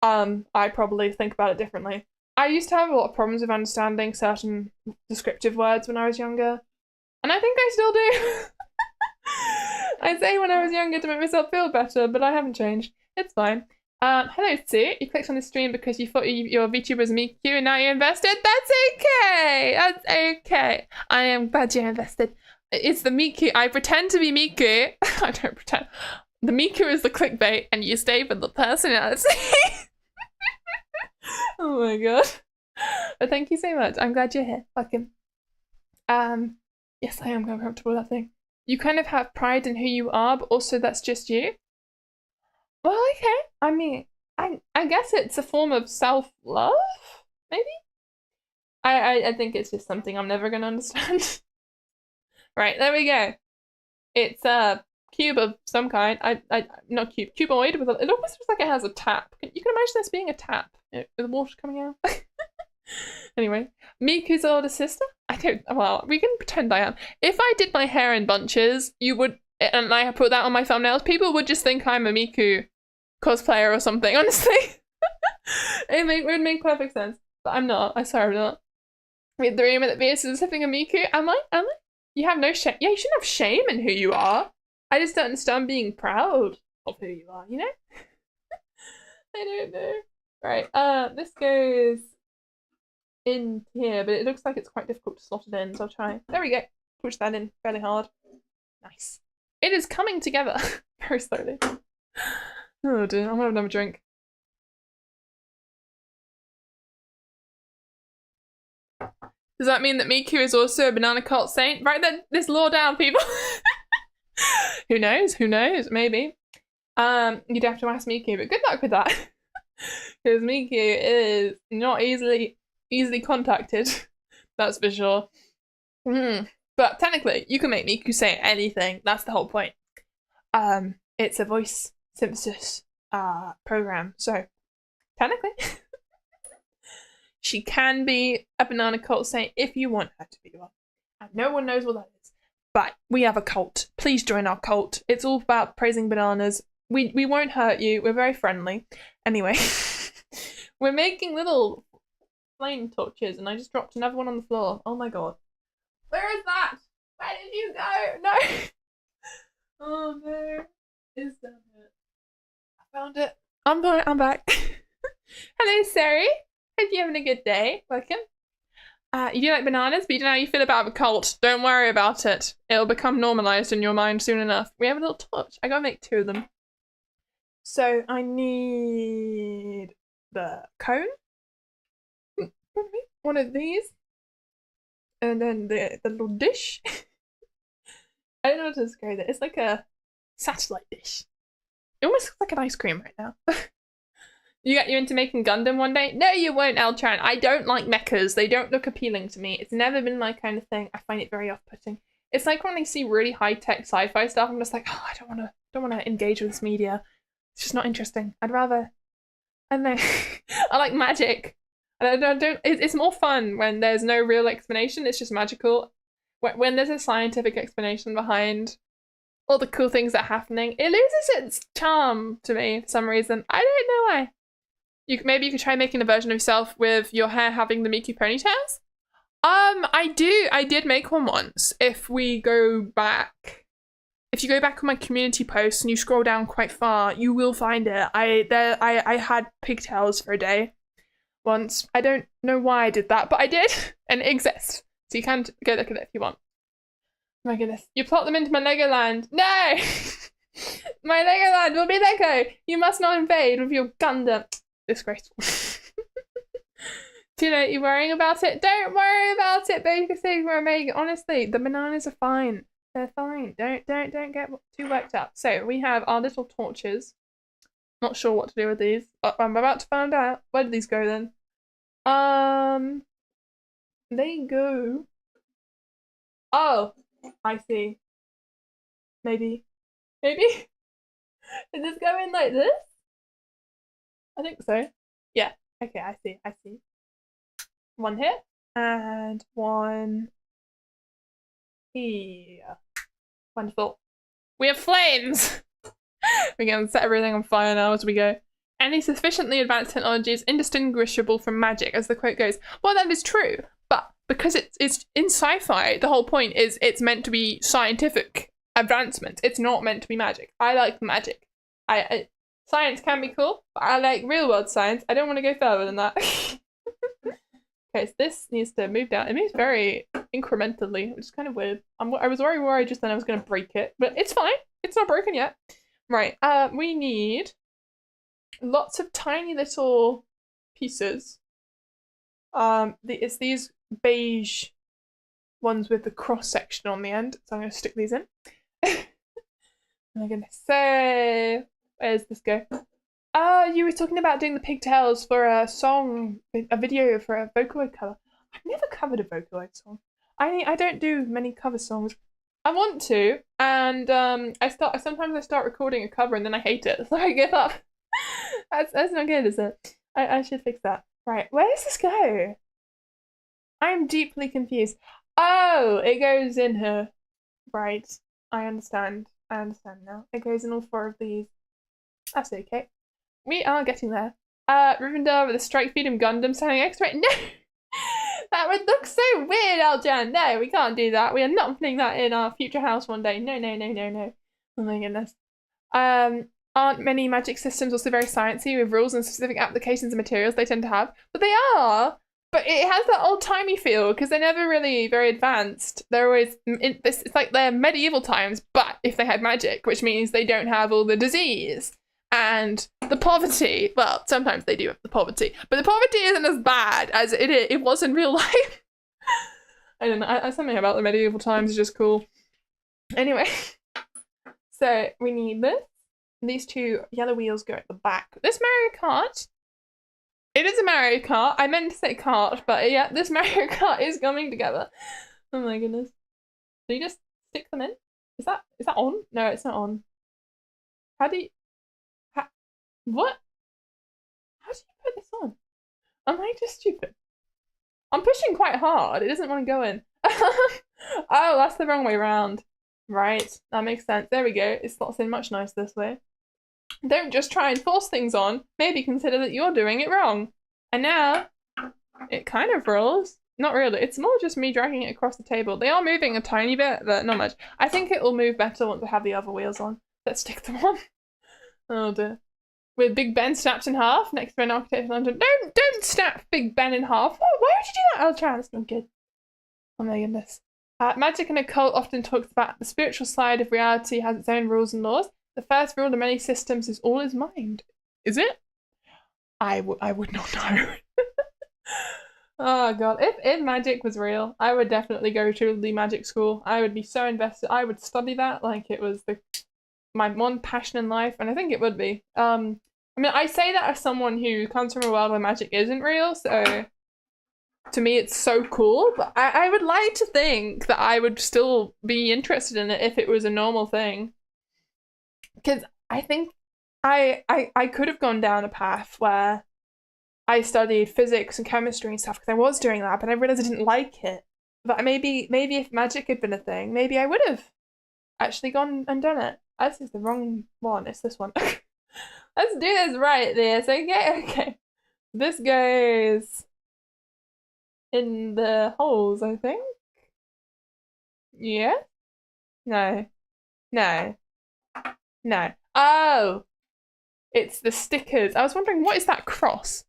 I probably think about it differently. I used to have a lot of problems with understanding certain descriptive words when I was younger, and I think I still do. I say when I was younger to make myself feel better, but I haven't changed. It's fine. Hello, Sue. You clicked on this stream because you thought your VTuber was Miku and now you invested. That's okay. That's okay. I am glad you invested. It's the Miku. I pretend to be Miku. I don't pretend. The Miku is the clickbait and you stay for the personality. Oh my god. But thank you so much. I'm glad you're here. Welcome. Yes, I am comfortable with that thing. You kind of have pride in who you are, but also that's just you. Well, okay. I mean, I guess it's a form of self-love, maybe? I think it's just something I'm never gonna understand. Right, there we go. It's a cube of some kind. Not cube, cuboid with it almost looks like it has a tap. You can imagine this being a tap with the water coming out. Anyway, Miku's older sister? Well, we can pretend I am. If I did my hair in bunches, and I put that on my thumbnails, people would just think I'm a Miku cosplayer or something, honestly. It would make perfect sense. But I'm not. I'm sorry, I'm not. With the rumor that Vieus is having a Miku. Am I? You have no shame. Yeah, you shouldn't have shame in who you are. I just don't understand being proud of who you are, you know? I don't know. Right, this goes in here, but it looks like it's quite difficult to slot it in, so I'll try. There we go. Push that in fairly hard. Nice. It is coming together very slowly. Oh dear, I'm gonna have another drink. Does that mean that Miku is also a banana cult saint? Write this law down, people. Who knows? Who knows? Maybe. You'd have to ask Miku, but good luck with that. Because Miku is not easily contacted. That's for sure. But technically, you can make Miku say anything. That's the whole point. It's a voice synthesis program, so technically she can be a banana cult saint if you want her to be one. And no one knows what that is. But we have a cult. Please join our cult. It's all about praising bananas. We won't hurt you. We're very friendly. Anyway, we're making little flame torches, and I just dropped another one on the floor. Oh my god. Where is that? Where did you go? No. Oh no. Is that it? I found it. I'm back. Hello, Sari. Hope you're having a good day. Welcome. You do like bananas, but you don't know how you feel about a cult. Don't worry about it. It'll become normalized in your mind soon enough. We have a little torch. I gotta make 2 of them. So I need the cone. One of these. And then the little dish. I don't know how to describe it. It's like a satellite dish. It almost looks like an ice cream right now. You get you into making Gundam one day? No, you won't, Eltran. I don't like mechas. They don't look appealing to me. It's never been my kind of thing. I find it very off-putting. It's like when I see really high-tech sci-fi stuff, I'm just like, oh, I don't wanna engage with this media. It's just not interesting. I'd rather, I don't know. I like magic. And it's more fun when there's no real explanation. It's just magical. When there's a scientific explanation behind all the cool things that are happening, it loses its charm to me for some reason. I don't know why. Maybe you could try making a version of yourself with your hair having the Miku ponytails. I did make one once. If you go back on my community posts and you scroll down quite far, you will find it. I had pigtails for a day once. I don't know why I did that, but I did, and it exists. So you can go look at it if you want. Oh my goodness. You plot them into my Legoland. No! My Legoland will be Lego. You must not invade with your Gundam. Disgraceful. Do you know, you're worrying about it? Don't worry about it, baby Sigma Omega. Honestly, the bananas are fine. They're fine. Don't get too worked up. So we have our little torches. Not sure what to do with these, but I'm about to find out. Where did these go then? They go. Oh, I see. Maybe. Is this going like this? I think so. Yeah. Okay, I see. One here and one here. Wonderful. We have flames! We're going to set everything on fire now as we go. Any sufficiently advanced technology is indistinguishable from magic, as the quote goes. Well, that is true, but because it's in sci-fi, the whole point is it's meant to be scientific advancement. It's not meant to be magic. I like magic. Science can be cool, but I like real-world science. I don't want to go further than that. Okay, so this needs to move down. It moves very incrementally, which is kind of weird. I was very worried just then I was going to break it, but it's fine. It's not broken yet. Right, we need lots of tiny little pieces. It's these beige ones with the cross section on the end, so I'm going to stick these in. Oh my goodness. So, where's this go? You were talking about doing the pigtails for a song, a video for a Vocaloid cover. I've never covered a Vocaloid song. I don't do many cover songs. I want to, and sometimes I start recording a cover and then I hate it, so I give up. That's not good, is it? I should fix that. Right, where does this go? I'm deeply confused. Oh, it goes in here. Right, I understand. I understand now. It goes in all four of these. That's okay. We are getting there. Rivendell with a Strike Freedom Gundam standing X-ray. No! That would look so weird, Aljan. No, we can't do that. We are not putting that in our future house one day. No. Oh my goodness. Aren't many magic systems also very sciencey with rules and specific applications and materials they tend to have? But they are! But it has that old-timey feel because they're never really very advanced. They're always, it's like they're medieval times, but if they had magic, which means they don't have all the disease and the poverty. Well, sometimes they do have the poverty, but the poverty isn't as bad as it was in real life. I don't know, something about the medieval times is just cool. Anyway, so we need this. These two yellow wheels go at the back. This Mario Kart, it is a Mario Kart. I meant to say kart, but yeah, this Mario Kart is coming together. Oh my goodness. Do you just stick them in? Is that on? No, it's not on. How do you... What? How do you put this on? Am I just stupid? I'm pushing quite hard. It doesn't want to go in. Oh, that's the wrong way around. Right, that makes sense. There we go. It slots in much nicer this way. Don't just try and force things on. Maybe consider that you're doing it wrong. And now, it kind of rolls. Not really. It's more just me dragging it across the table. They are moving a tiny bit, but not much. I think it will move better once we have the other wheels on. Let's stick them on. Oh dear. With Big Ben snapped in half next to an architect in London. Don't snap Big Ben in half. Oh, why would you do that? I'll try. That's not good. Oh my goodness. Magic and occult often talks about the spiritual side of reality has its own rules and laws. The first rule of many systems is all is mind. Is it? I would not know. Oh god, if magic was real, I would definitely go to the magic school. I would be so invested. I would study that like it was my one passion in life, and I think it would be. I mean, I say that as someone who comes from a world where magic isn't real, so to me it's so cool, but I would like to think that I would still be interested in it if it was a normal thing. Because I think I could have gone down a path where I studied physics and chemistry and stuff because I was doing that, but I realized I didn't like it. But maybe if magic had been a thing, maybe I would have actually gone and done it. This is the wrong one. It's this one. Let's do this right, okay. This goes in the holes, I think. Yeah? No. No. No. Oh! It's the stickers. I was wondering, what is that cross?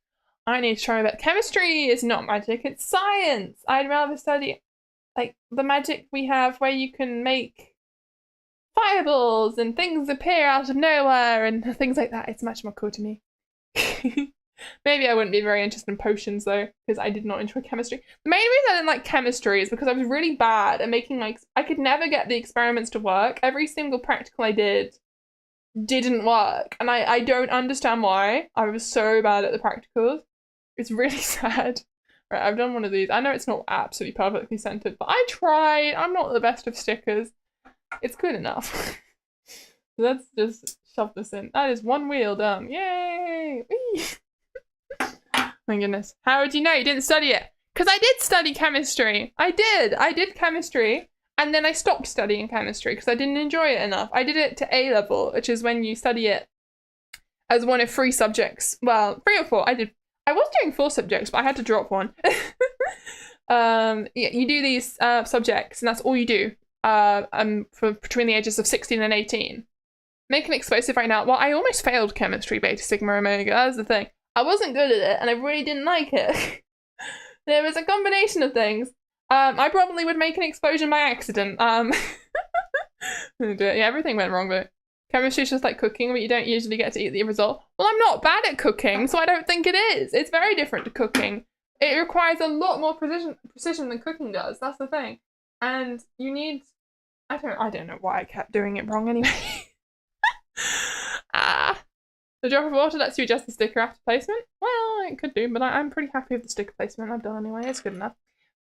I need to try that. Chemistry is not magic, it's science. I'd rather study, like, the magic we have where you can make fireballs and things appear out of nowhere and things like that. It's much more cool to me. Maybe I wouldn't be very interested in potions though, because I did not enjoy chemistry. The main reason I didn't like chemistry is because I was really bad at making, like, I could never get the experiments to work. Every single practical I didn't work, and I don't understand why. I was so bad at the practicals. It's really sad. Right, I've done one of these. I know it's not absolutely perfectly centered, but I tried. I'm not the best of stickers. It's good enough. Let's just shove this in. That is one wheel done. Yay! Whee! My goodness. How would you know? You didn't study it. Because I did study chemistry. I did chemistry. And then I stopped studying chemistry because I didn't enjoy it enough. I did it to A level, which is when you study it as one of 3 subjects. Well, 3 or 4. I was doing 4 subjects, but I had to drop one. Yeah, you do these subjects, and that's all you do. For between the ages of 16 and 18. Make an explosive right now. Well, I almost failed chemistry, beta, sigma, omega. That was the thing. I wasn't good at it, and I really didn't like it. There was a combination of things. I probably would make an explosion by accident. Yeah, everything went wrong, but chemistry is just like cooking, but you don't usually get to eat the result. Well, I'm not bad at cooking, so I don't think it is. It's very different to cooking. It requires a lot more precision than cooking does. That's the thing. And you need... I don't know why I kept doing it wrong anyway. The drop of water lets you adjust the sticker after placement. Well, it could do, but I'm pretty happy with the sticker placement I've done anyway. It's good enough.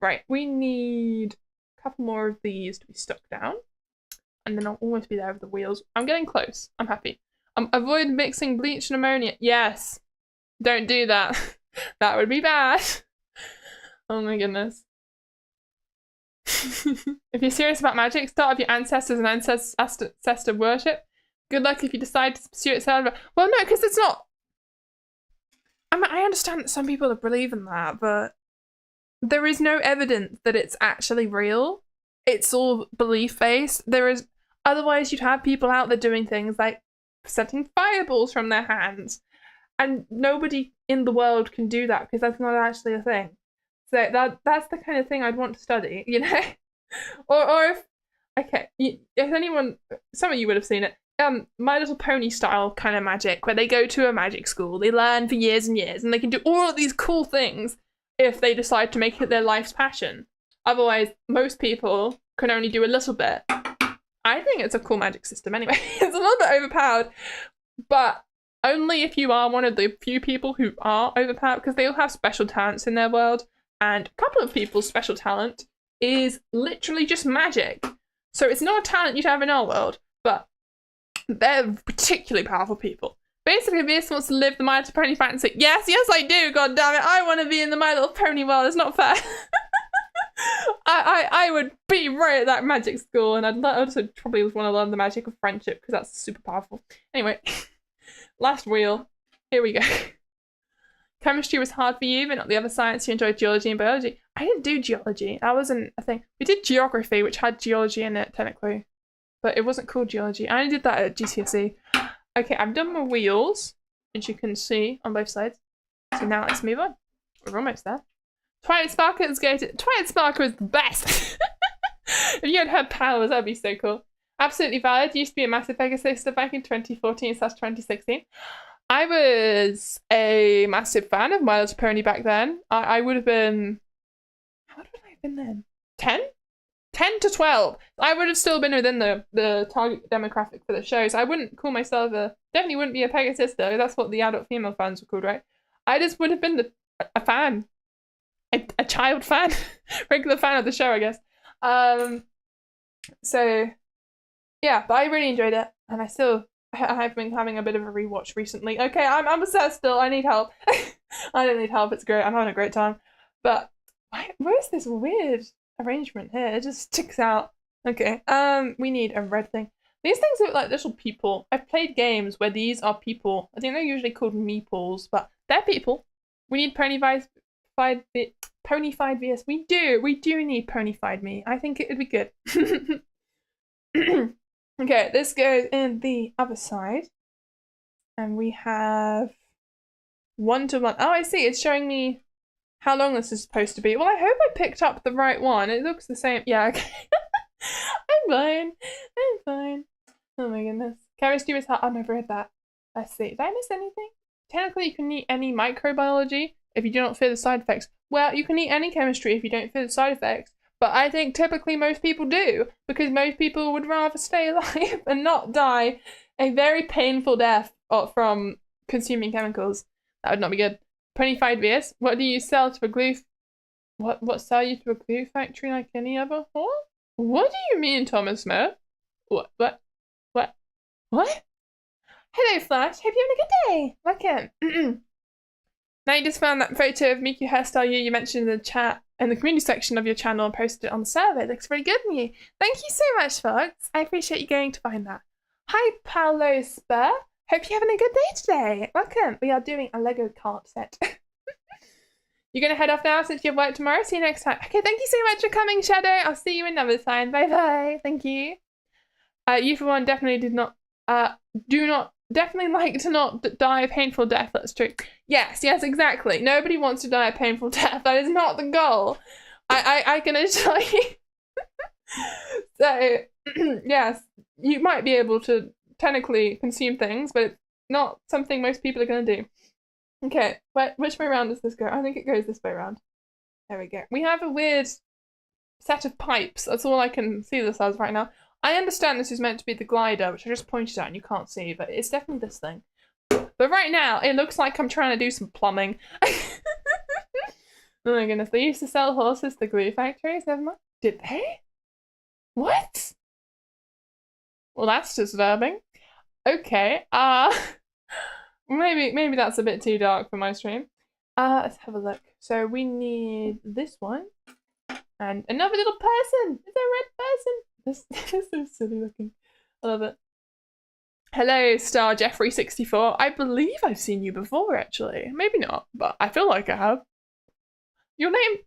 Right, we need a couple more of these to be stuck down. And then I'll almost be there with the wheels. I'm getting close. I'm happy. Avoid mixing bleach and ammonia. Yes. Don't do that. That would be bad. Oh my goodness. If you're serious about magic, start with your ancestors and ancestor worship. Good luck if you decide to pursue it further. Well, no, because it's not... I mean, I understand that some people believe in that, but there is no evidence that it's actually real. It's all belief-based. There is... Otherwise, you'd have people out there doing things like setting fireballs from their hands. And nobody in the world can do that because that's not actually a thing. So that's the kind of thing I'd want to study, you know? or if... Okay, if anyone... Some of you would have seen it. My Little Pony style kind of magic, where they go to a magic school, they learn for years and years, and they can do all of these cool things if they decide to make it their life's passion. Otherwise, most people can only do a little bit. I think it's a cool magic system anyway. It's a little bit overpowered, but only if you are one of the few people who are overpowered, because they all have special talents in their world, and a couple of people's special talent is literally just magic. So it's not a talent you'd have in our world, but they're particularly powerful people. Basically, Vieus wants to live the My Little Pony fantasy. Yes, I do, god damn it. I want to be in the My Little Pony world. It's not fair. I would be right at that magic school, and I'd also probably want to learn the magic of friendship, because that's super powerful. Anyway, last wheel. Here we go. Chemistry was hard for you, but not the other science. You enjoyed geology and biology. I didn't do geology. That wasn't a thing. We did geography, which had geology in it, technically. But it wasn't called geology. I only did that at GCSE. Okay, I've done my wheels, as you can see on both sides. So now let's move on. We're almost there. Twilight Sparkle is gated. Twilight Sparkle is the best! If you had her powers, that'd be so cool. Absolutely valid. Used to be a massive Pegasus back in 2014/2016. I was a massive fan of My Little Pony back then. I would have been... How old would I have been then? 10? 10 to 12. I would have still been within the target demographic for the show, so I wouldn't call myself definitely wouldn't be a Pegasus though. That's what the adult female fans were called, right? I just would have been a fan. A child fan. Regular fan of the show, I guess. So, yeah, but I really enjoyed it, and I've been having a bit of a rewatch recently. Okay, I'm obsessed still. I need help. I don't need help. It's great. I'm having a great time. But where's this weird arrangement here? It just sticks out. Okay. We need a red thing. These things look like little people. I've played games where these are people. I think they're usually called meeples, but they're people. We need ponyfied Vieus. We do need ponyfied me. I think it would be good. Okay, this goes in the other side. And we have 1-to-1. Oh, I see. It's showing me how long this is supposed to be. Well, I hope I picked up the right one. It looks the same. Yeah, okay. I'm fine. Oh my goodness. Chemistry was hard. I've never read that. Let's see. Did I miss anything? Technically, you can eat any microbiology if you do not fear the side effects. Well, you can eat any chemistry if you don't fear the side effects. But I think typically most people do, because most people would rather stay alive and not die a very painful death from consuming chemicals. That would not be good. Ponyfied Vieus. What do you sell to a glue? What sell you to a glue factory like any other? What do you mean, Thomas Smith? What? Hello, Flash. Hope you're having a good day. Welcome. Now you just found that photo of Miku hairstyle you mentioned in the chat in the community section of your channel and posted it on the server. It looks very good on you. Thank you so much, folks. I appreciate you going to find that. Hi, Paolo Spur. Hope you're having a good day today. Welcome. We are doing a Lego Kart set. You're going to head off now since you have work tomorrow. See you next time. Okay, thank you so much for coming, Shadow. I'll see you another time. Bye-bye. Thank you. You for one definitely definitely like to not die a painful death. That's true. Yes, exactly. Nobody wants to die a painful death. That is not the goal. I can assure you. So, yes, you might be able to technically consume things, but it's not something most people are going to do. Okay, which way around does this go? I think it goes this way around. There we go. We have a weird set of pipes. That's all I can see this as right now. I understand this is meant to be the glider, which I just pointed out and you can't see, but it's definitely this thing. But right now, it looks like I'm trying to do some plumbing. Oh my goodness, they used to sell horses to glue factories, never mind. Did they? What? Well, that's disturbing. Okay, maybe that's a bit too dark for my stream. Let's have a look. So we need this one. And another little person! It's a red person! This is so silly looking. I love it. Hello, Star Jeffrey64. I believe I've seen you before, actually. Maybe not, but I feel like I have. Your name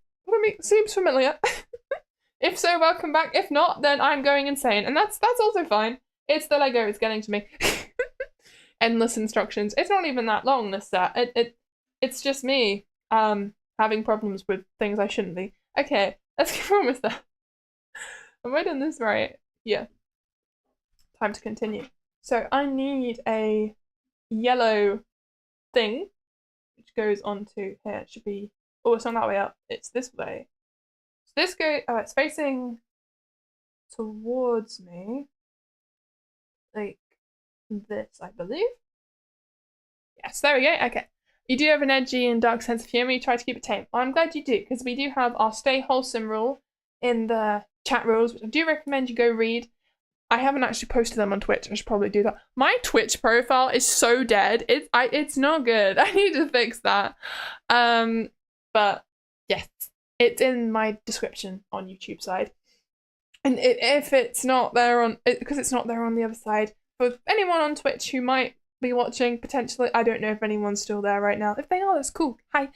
seems familiar. If so, welcome back. If not, then I'm going insane. And that's also fine. It's the Lego, it's getting to me. Endless instructions. It's not even that long, this set. It's just me having problems with things I shouldn't be. Okay, let's get on with that. Have I done this right? Yeah. Time to continue. So I need a yellow thing, which goes onto here. It should be, oh, it's not that way up. It's this way. So this goes, oh, it's facing towards me. Like this, I believe. Yes, there we go. Okay. You do have an edgy and dark sense of humor. You try to keep it tame. Well, I'm glad you do, because we do have our stay wholesome rule in the chat rules, which I do recommend you go read. I haven't actually posted them on Twitch. I should probably do that. My Twitch profile is so dead. It's not good. I need to fix that. But yes, it's in my description on YouTube side. And if it's not there on, because it's not there on the other side, for anyone on Twitch who might be watching potentially, I don't know if anyone's still there right now. If they are, that's cool. Hi.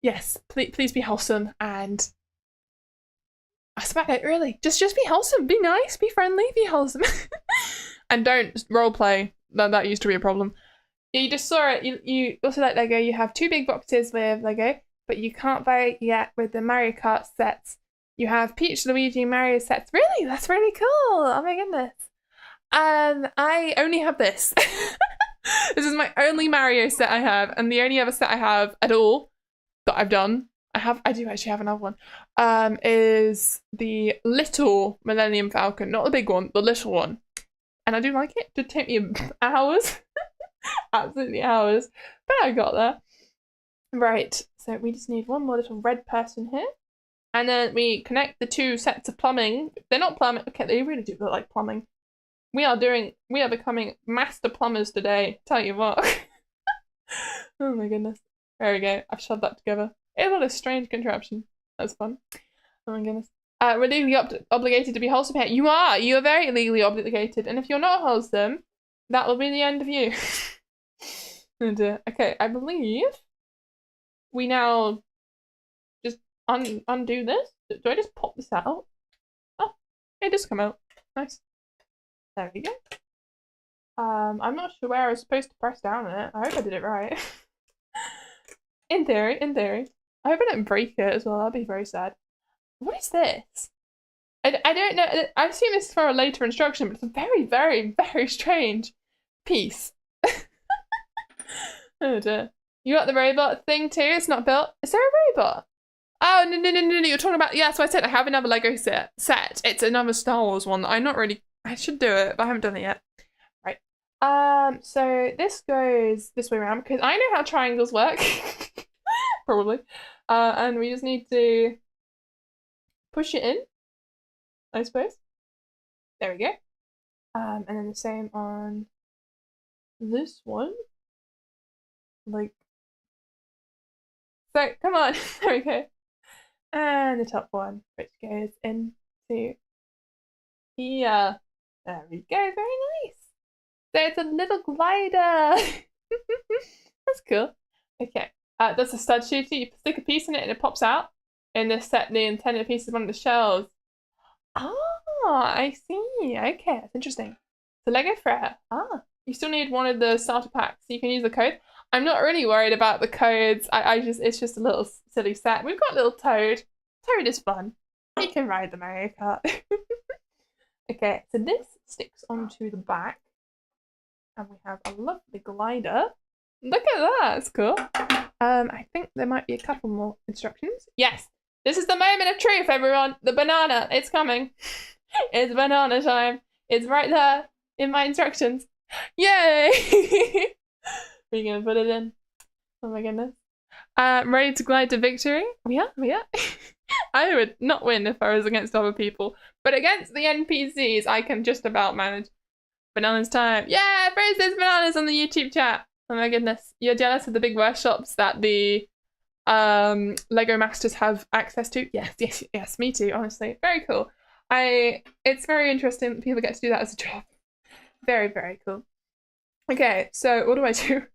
Yes, please be wholesome, and that's about it, really. Just be wholesome, be nice, be friendly, be wholesome. And don't roleplay. That used to be a problem. You just saw it. You also like Lego. You have 2 big boxes with Lego, but you can't buy it yet with the Mario Kart sets. You have Peach, Luigi, Mario sets. Really? That's really cool. Oh my goodness. I only have this. This is my only Mario set I have, and the only other set I have at all that I've done. I do actually have another one. Is the little Millennium Falcon, not the big one, the little one. And I do like it. It did take me hours. Absolutely hours. But I got there. Right, so we just need one more little red person here. And then we connect the two sets of plumbing. They're not plumbing. Okay, they really do look like plumbing. We are becoming master plumbers today. Tell you what. Oh my goodness. There we go. I've shoved that together. It's not a strange contraption. That's fun. Oh my goodness. We're legally obligated to be wholesome here. You are. You are very legally obligated. And if you're not wholesome, that will be the end of you. And, okay, I believe we now just undo this. Do I just pop this out? Oh, it does come out. Nice. There we go. I'm not sure where I was supposed to press down on it. I hope I did it right. In theory. I hope I don't break it as well. That'd be very sad. What is this? I don't know. I assume it's for a later instruction, but it's a very, very, very strange piece. Oh dear. You got the robot thing too? It's not built. Is there a robot? Oh, no. You're talking about... Yeah, so I said I have another Lego set. It's another Star Wars one that I'm not really... I should do it, but I haven't done it yet. Right. So this goes this way around because I know how triangles work. Probably. And we just need to push it in, I suppose. There we go. And then the same on this one. Like... So, come on. There we go. And the top one, which goes into here. There we go. Very nice. So it's a little glider. That's cool. Okay. That's a stud shooter. You stick a piece in it and it pops out. In this set, the intended piece is one of the shells. Ah, I see. Okay, that's interesting. The Lego Freighter. You still need one of the starter packs so you can use the code. I'm not really worried about the codes. It's just a little silly set. We've got little Toad. Toad is fun. He can ride the Mario Kart. Okay, so this sticks onto the back. And we have a lovely glider. Look at that, it's cool. I think there might be a couple more instructions. Yes, this is the moment of truth, everyone. The banana, it's coming. It's banana time. It's right there in my instructions. Yay! We're gonna put it in. Oh my goodness. Ready to glide to victory? Yeah. I would not win if I was against other people, but against the NPCs, I can just about manage. Bananas time. Yeah, praise those bananas on the YouTube chat. Oh my goodness. You're jealous of the big workshops that the Lego Masters have access to? Yes, me too, honestly. Very cool. It's very interesting that people get to do that as a job. Very, very cool. Okay, so what do I do?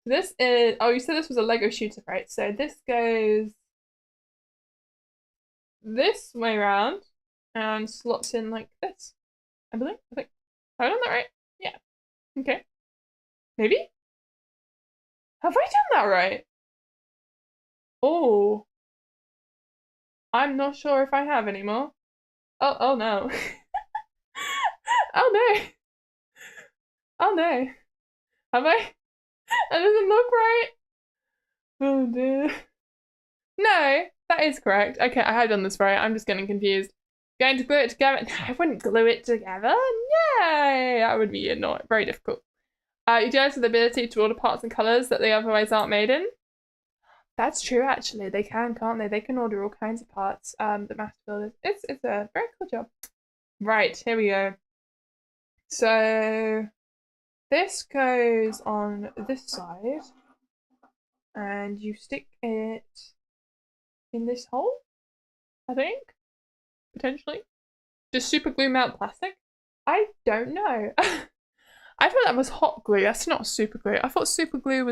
This is, oh, you said this was a Lego shooter, right? So this goes this way around and slots in like this. I think. Have I done that right? Yeah. Okay. Maybe? Have I done that right? Oh. I'm not sure if I have anymore. Oh no. Oh no. Oh no. Have I? That doesn't look right. Oh dear. No, that is correct. Okay, I have done this right. I'm just getting confused. Going to glue it together? No, I wouldn't glue it together. Yay! That would be very difficult. You do have the ability to order parts and colours that they otherwise aren't made in. That's true, actually. They can, can't they? They can order all kinds of parts that master builders. It's a very cool job. Right, here we go. So this goes on this side, and you stick it in this hole, I think, potentially. Does super glue melt plastic? I don't know. I thought that was hot glue. That's not super glue. I thought super glue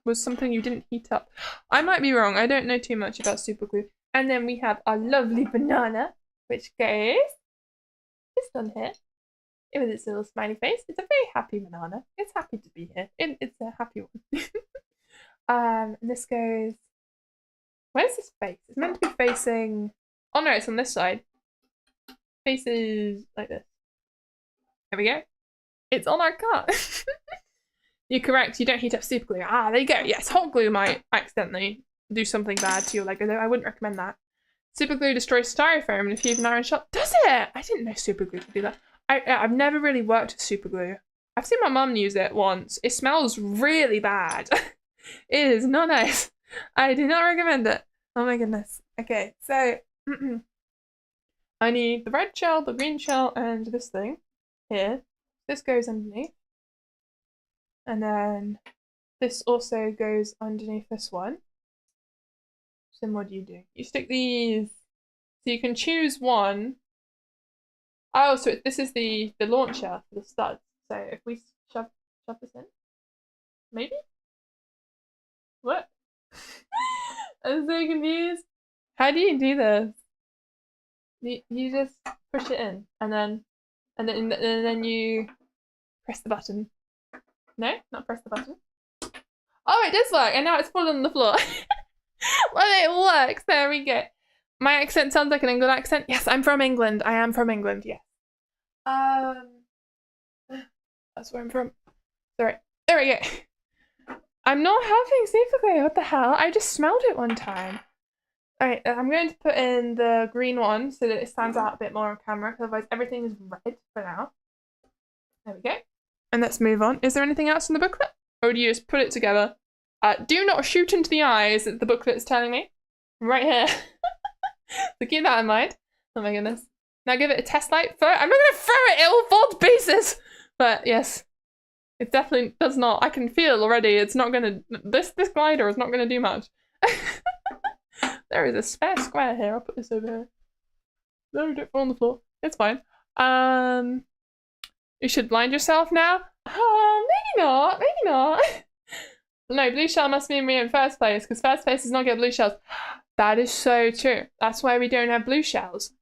was something you didn't heat up. I might be wrong. I don't know too much about super glue. And then we have our lovely banana, which goes just on here. With its little smiley face. It's a very happy banana. It's happy to be here. It's a happy one. And this goes... Where's this face? It's meant to be facing... Oh no, it's on this side. Faces like this. There we go. It's on our cart. You're correct. You don't heat up super glue. Ah, there you go. Yes, hot glue might accidentally do something bad to your Lego, though. I wouldn't recommend that. Super glue destroys styrofoam, and if you have an iron shot, does it? I didn't know super glue could do that. I've never really worked with super glue. I've seen my mum use it once. It smells really bad. It is not nice. I do not recommend it. Oh my goodness. Okay, so I need the red shell, the green shell, and this thing here. This goes underneath. And then this also goes underneath this one. So then what do? You stick these, so you can choose one. Oh, so this is the launcher for the studs. So if we shove this in, maybe? What? I'm so confused. How do you do this? You just push it in, and then you press the button. No, not press the button. Oh, it does work, and now it's fallen on the floor. Well, it works. There we go. My accent sounds like an England accent. Yes, I'm from England. I am from England. Yes. That's where I'm from. Sorry. There we go. I'm not having super glue. What the hell? I just smelled it one time. Alright, I'm going to put in the green one so that it stands out a bit more on camera, because otherwise everything is red for now. There we go. And let's move on. Is there anything else in the booklet? Or do you just put it together? Do not shoot into the eyes that the booklet is telling me. Right here. So keep that in mind. Oh my goodness. Now give it a test light. I'm not going to throw it, it will fall to pieces! But yes, it definitely does not. I can feel already it's not going to... This glider is not going to do much. There is a spare square here. I'll put this over here. No, don't fall on the floor. It's fine. You should blind yourself now? Maybe not. Maybe not. No, blue shell must be me in first place, because first place does not get blue shells. That is so true. That's why we don't have blue shells.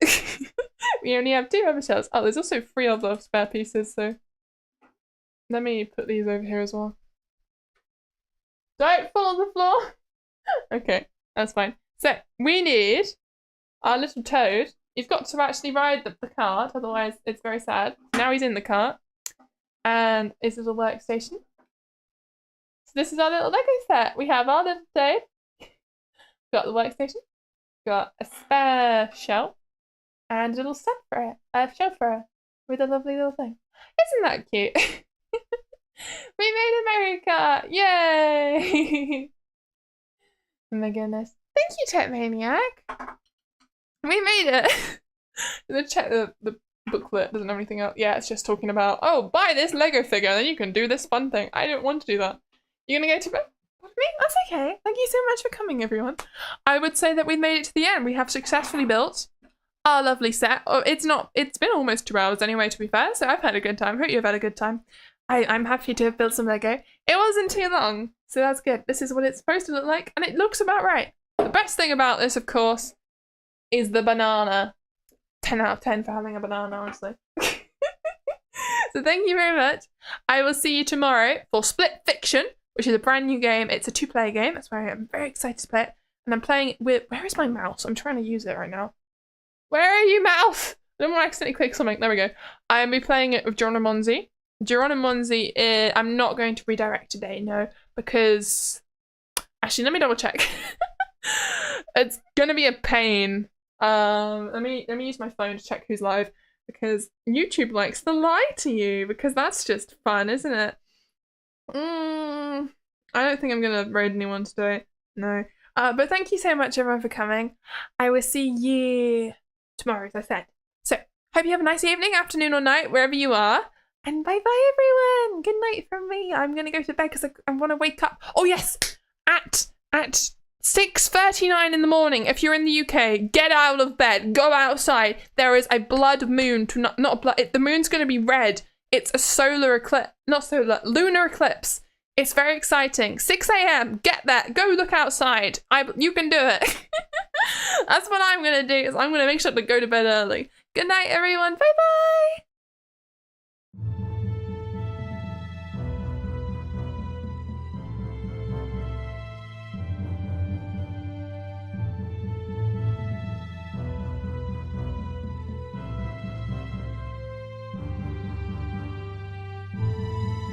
We only have 2 other shells. Oh, there's also 3 other spare pieces, so... Let me put these over here as well. Don't fall on the floor! Okay, that's fine. So, we need our little toad. He's got to actually ride the cart, otherwise it's very sad. Now he's in the cart. And his little workstation. So this is our little Lego set. We have our little toad. Got the workstation. Got a spare shell. And a little set for it. A shell for it. With a lovely little thing. Isn't that cute? We made a Mario Kart! Yay! Oh my goodness. Thank you, Tech Maniac! We made it! Let's check the booklet. Doesn't have anything else. Yeah, it's just talking about, oh, buy this Lego figure, then you can do this fun thing. I don't want to do that. You're gonna go to bed with me? That's okay. Thank you so much for coming, everyone. I would say that we made it to the end. We have successfully built our lovely set. Oh, it's been almost 2 hours anyway, to be fair, so I've had a good time. Hope you've had a good time. I'm happy to have built some Lego. It wasn't too long, so that's good. This is what it's supposed to look like, and it looks about right. The best thing about this, of course, is the banana. 10 out of 10 for having a banana, honestly. So thank you very much. I will see you tomorrow for Split Fiction, which is a brand new game. It's a 2-player game. That's why I'm very excited to play it. And I'm playing it with... Where is my mouse? I'm trying to use it right now. Where are you, mouse? I don't want to accidentally click something. There we go. I'll be playing it with Geronimo. Geronimo, I'm not going to redirect today, no, because... Actually, let me double check. It's gonna be a pain. Let me use my phone to check who's live, because YouTube likes to lie to you, because that's just fun, isn't it? I don't think I'm gonna raid anyone today. No. But thank you so much, everyone, for coming. I will see you tomorrow, as I said. So, hope you have a nice evening, afternoon, or night, wherever you are. And bye-bye, everyone. Good night from me. I'm gonna go to bed because I want to wake up. Oh yes, at 6:39 in the morning. If you're in the UK, get out of bed. Go outside. There is a blood moon. Not a blood. The moon's gonna be red. It's a solar eclipse. Not solar. Lunar eclipse. It's very exciting. 6 a.m. Get that. Go look outside. You can do it. That's what I'm gonna do. Is I'm gonna make sure to go to bed early. Good night, everyone. Bye bye.